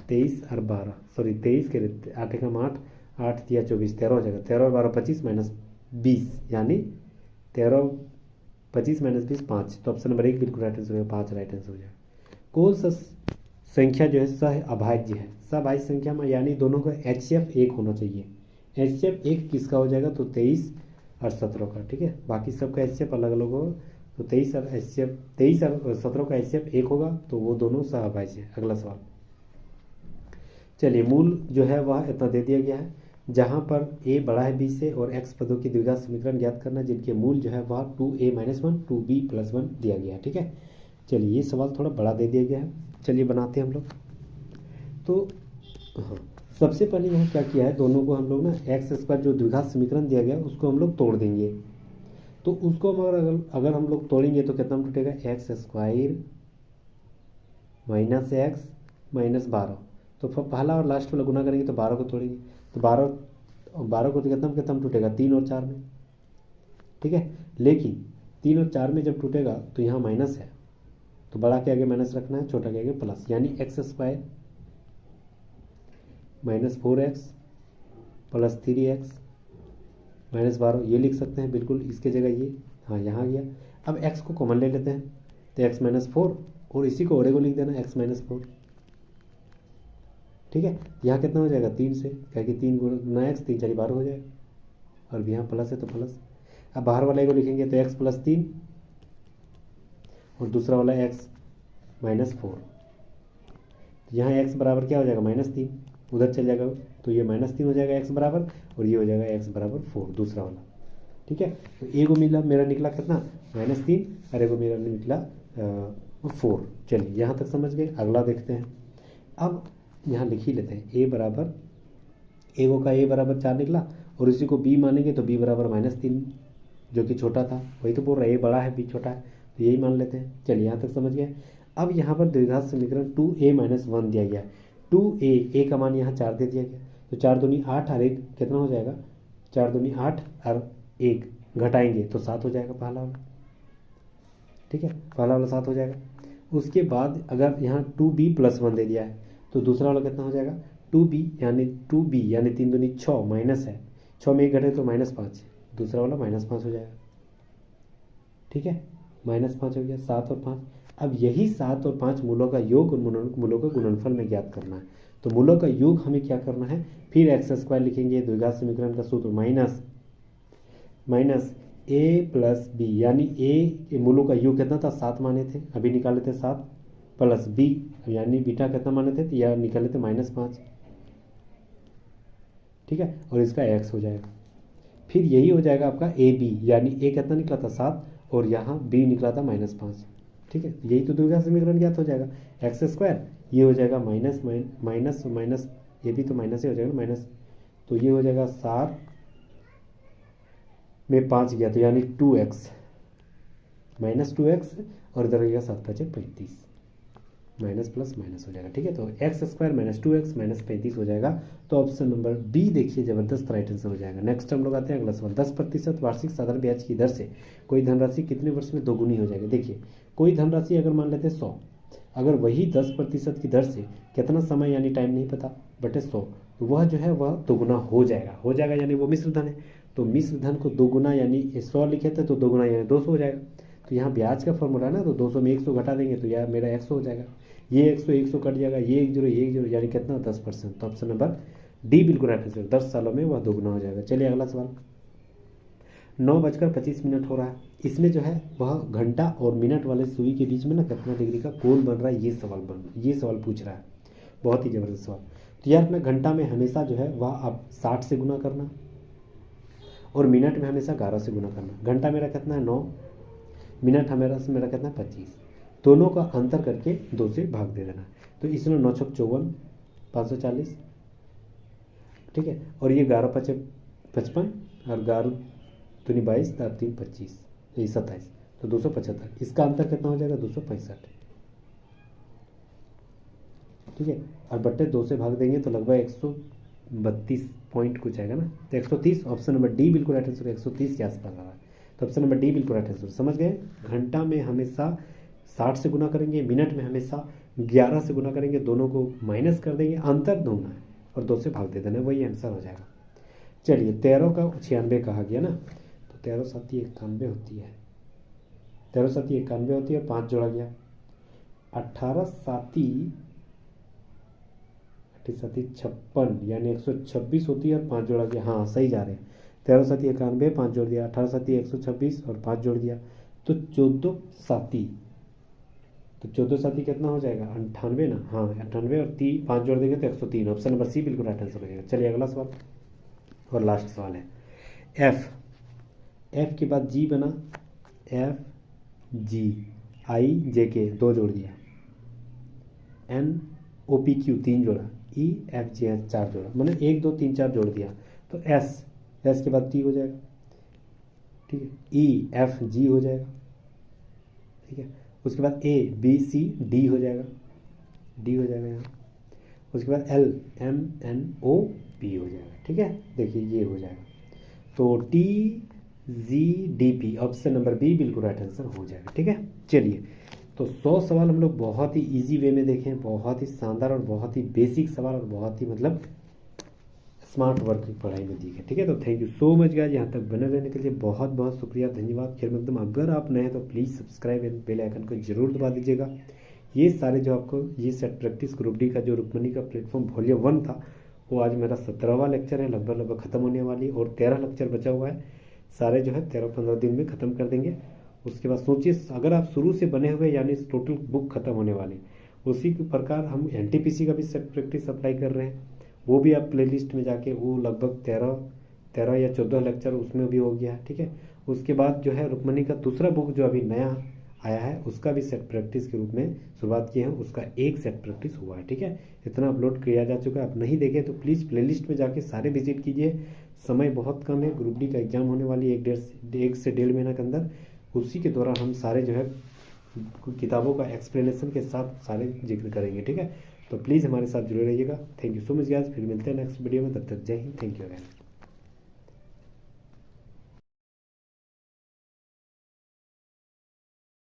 23 और 12 सॉरी 23 के 8 एकम 8 8 तिया 24, 13 हो जाएगा, 13 और 12 25 -20, यानी 13 25 -20 5, तो ऑप्शन नंबर 1 बिल्कुल राइट आंसर हो जाएगा, 5 राइट आंसर हो जाएगा। कौन सा संख्या जो है सह अभाज्य है? सभाज्य संख्या में यानी दोनों का HCF 1 होना चाहिए। HCF 1 किसका हो जाएगा? तो 23 और 17 का। ठीक है, बाकी सबका HCF अलग अलग होगा, तो 23 और 17 का HCF 1 होगा, तो वो दोनों सह अभाज्य है। अगला सवाल, चलिए मूल जो है वह इतना दे दिया गया है, जहाँ पर a बड़ा है b से और x पदों की द्विघात समीकरण ज्ञात करना जिनके मूल जो है वह 2a - 1 2b + 1 दिया गया है। ठीक है, चलिए ये सवाल थोड़ा बड़ा दे दिया गया है, चलिए बनाते हैं हम लोग। तो हाँ, सबसे पहले यहाँ क्या किया है, दोनों को हम लोग ना x² जो द्विघात समीकरण दिया गया उसको हम लोग तोड़ देंगे। तो उसको हम अगर हम लोग तोड़ेंगे तो कितना टूटेगा? x² - x - 12, तो पहला और लास्ट वाला गुना करेंगे तो 12 को तोड़ेंगे, तो 12 को तो कितना टूटेगा? 3 और 4 में। ठीक है, लेकिन 3 और 4 में जब टूटेगा तो यहाँ माइनस है, तो बड़ा के आगे माइनस रखना है, छोटा के आगे प्लस, यानी x² - 4x + 3x - 12, ये लिख सकते हैं बिल्कुल इसके जगह ये, हाँ यहाँ गया। अब x को कॉमन ले लेते हैं, तो x - 4 और इसी को और को लिख देना x - 4। ठीक है, यहाँ कितना हो जाएगा? 3 से, क्या कि 3 गुना x, 3 4 12 हो जाएगा, और यहाँ प्लस है तो प्लस। अब बाहर वाले को लिखेंगे तो x + 3 और दूसरा वाला x - 4, तो यहाँ x बराबर क्या हो जाएगा? -3, उधर चल जाएगा तो ये -3 हो जाएगा x बराबर, और ये हो जाएगा x बराबर 4 दूसरा वाला। ठीक है, तो ए को मेरा निकला कितना? -3, और ए को मेरा निकला 4। चलिए यहाँ तक समझ गए, अगला देखते हैं। अब यहाँ लिख ही लेते हैं, a बराबर 4 निकला, और इसी को b मानेंगे तो b बराबर -3, जो कि छोटा था, वही तो बोल रहा है, a बड़ा है b छोटा है, तो यही मान लेते हैं। चलिए यहाँ तक समझ गए। अब यहाँ पर द्विघात समीकरण 2a - 1 दिया गया है, 2a का मान यहाँ 4 दे दिया गया, तो 4 दूनी 8 और 1 कितना हो जाएगा? 4 दूनी 8 और 1 घटाएंगे तो 7 हो जाएगा पहला वाला। ठीक है, पहला वाला 7 हो जाएगा। उसके बाद अगर यहाँ 2b + 1 दे दिया है, तो दूसरा वाला कितना हो जाएगा? 2b यानी 3 दूनी 6 माइनस है, 6 में 1 घटे तो -5, दूसरा वाला -5 हो जाएगा। ठीक है, -5 हो गया, 7 और 5। अब यही 7 और 5 मूलों का योग और मूलों का गुणनफल में ज्ञात करना है। तो मूलों का योग हमें क्या करना है? फिर x² लिखेंगे, द्विघात समीकरण का सूत्र माइनस a + b, यानी a के मूलों का योग कितना था? 7 माने थे, अभी निकाले थे 7, प्लस b यानी बीटा कितना माने थे? या निकाले थे -5। ठीक है, और इसका x हो जाएगा। फिर यही हो जाएगा आपका ab, यानी a कितना निकला था? 7, और यहाँ b निकला था -5। ठीक है, यही तो द्विघात समीकरण ज्ञात हो जाएगा। x², ये हो जाएगा माइनस, ये भी तो माइनस ही हो जाएगा, माइनस, तो ये हो जाएगा 7 में 5 गया, तो यानी 2x -2x, और इधर रहेगा 7 5 35, माइनस प्लस माइनस हो जाएगा। ठीक है, तो x² - 2x - 35 हो जाएगा। तो ऑप्शन नंबर बी देखिए जबरदस्त राइट आंसर हो जाएगा। नेक्स्ट हम लोग आते हैं अगला सवाल, 10% वार्षिक साधारण ब्याज की दर से कोई धनराशि कितने वर्ष में दोगुनी हो जाएगी? देखिए, कोई धनराशि अगर मान लेते हैं 100, अगर वही 10% की दर से कितना समय यानी टाइम नहीं पता बटे 100, तो वह जो है वह दोगुना हो जाएगा यानी वो मिश्र धन है। तो मिश्र धन को दोगुना यानी 100 लिखे थे, तो दोगुना यानी 200 हो जाएगा। तो यहाँ ब्याज का फॉर्मूला है ना, तो 200 में 100 घटा देंगे तो यार मेरा 100 हो जाएगा, ये 100 कट जाएगा, ये 1 0 यानी कितना? 10%। तो ऑप्शन नंबर डी बिल्कुल राइट आंसर, 10 सालों में वह दोगुना हो जाएगा। चलिए अगला सवाल, 9:25 हो रहा है, इसमें जो है वह घंटा और मिनट वाले सुई के बीच में ना कितना डिग्री का कोण बन रहा है, ये सवाल पूछ रहा है। बहुत ही ज़बरदस्त सवाल। तो यार अपना घंटा में हमेशा जो है वह आप 60 से गुना करना, और मिनट में हमेशा 11 से गुना करना। घंटा मेरा कितना है? 9, मिनट मेरा कितना है? 25। दोनों का अंतर करके 2 से भाग दे देना। तो इसमें 9 × 54 540। ठीक है, और ये 11 × 5 55 और 11 दूनी 22, 4 3 25, यही 27, तो 275। इसका अंतर कितना हो जाएगा? 265। ठीक है, और बट्टे 2 से भाग देंगे तो लगभग 132 पॉइंट कुछ आएगा ना, तो 130। ऑप्शन नंबर डी बिल्कुल राइट आंसर, 130 के आसपास आ रहा है, तो ऑप्शन नंबर डी बिल्कुल राइट आंसर। समझ गए? घंटा में हमेशा 60 से गुना करेंगे, मिनट में हमेशा 11 से गुना करेंगे, दोनों को माइनस कर देंगे, अंतर ढूंढना है और 2 से भाग दे देना, वही आंसर हो जाएगा। चलिए 13 का 96 कहा गया ना, तो 13 7 91 होती है, 13 7 91 होती है, 5 जोड़ा गया, 18 7 56, यानी 126 होती है और 5 जोड़ा गया। हाँ सही जा रहे हैं, 13 7 91, 5 जोड़ दिया, 18 7 126 और 5 जोड़ दिया, तो 14 7, तो 14 7 कितना हो जाएगा? 98 ना। हाँ 98 और 5 जोड़ देंगे तो 103। ऑप्शन नंबर सी बिल्कुल राइट आंसर हो जाएगा। चलिए अगला सवाल और लास्ट सवाल है। एफ के बाद जी बना, एफ जी आई जे के 2 जोड़ दिया, एन ओ पी क्यू 3 जोड़ा, ई एफ जी एच 4 जोड़ा, मतलब 1 2 3 4 जोड़ दिया, तो एस के बाद टी हो जाएगा। ठीक है, ई एफ जी हो जाएगा। ठीक है, उसके बाद ए बी सी डी हो जाएगा, डी हो जाएगा यहाँ। उसके बाद L M N O P हो जाएगा। ठीक है, देखिए ये हो जाएगा, तो T G D P, option number B बिल्कुल राइट आंसर हो जाएगा। ठीक है, चलिए तो 100 सवाल हम लोग बहुत ही इजी वे में देखें, बहुत ही शानदार और बहुत ही बेसिक सवाल और बहुत ही मतलब स्मार्ट वर्क की पढ़ाई में दी है। ठीक है, तो thank you so much guys, यहाँ तक बने रहने के लिए बहुत बहुत शुक्रिया, धन्यवाद। खैर एकदम, अगर आप नए हैं तो please subscribe and bell icon को जरूर दबा दीजिएगा। ये सारे जो आपको ये सेट प्रैक्टिस ग्रुप डी का जो रुक्मणी का प्लेटफॉर्म वॉल्यूम 1 था, वो आज मेरा 17वां लेक्चर है, लगभग ख़त्म होने वाली, और 13 लेक्चर बचा हुआ है, सारे जो है 13-15 दिन में ख़त्म कर देंगे। उसके बाद सोचिए, अगर आप शुरू से बने हुए, यानी टोटल बुक खत्म होने वाली, उसी के प्रकार हम एनटीपीसी का भी सेट प्रैक्टिस अप्लाई कर रहे हैं, वो भी आप प्लेलिस्ट में जाके, वो लगभग 13 या 14 लेक्चर उसमें भी हो गया है। ठीक है, उसके बाद जो है रुक्मणी का दूसरा बुक जो अभी नया आया है, उसका भी सेट प्रैक्टिस के रूप में शुरुआत की है, उसका एक सेट प्रैक्टिस हुआ है। ठीक है, इतना अपलोड किया जा चुका है, आप नहीं देखें तो प्लीज़ प्लेलिस्ट में जाके सारे विजिट कीजिए। समय बहुत कम है, ग्रुप डी का एग्जाम होने वाली है 1 से 1.5 महीना के अंदर, उसी के दौरान हम सारे जो है किताबों का एक्सप्लेनेशन के साथ सारे जिक्र करेंगे। ठीक है, तो प्लीज़ हमारे साथ जुड़े रहिएगा। Thank you so much guys, फिर मिलते हैं नेक्स्ट वीडियो में, तब तक जय हिंद, थैंक यू अगेन।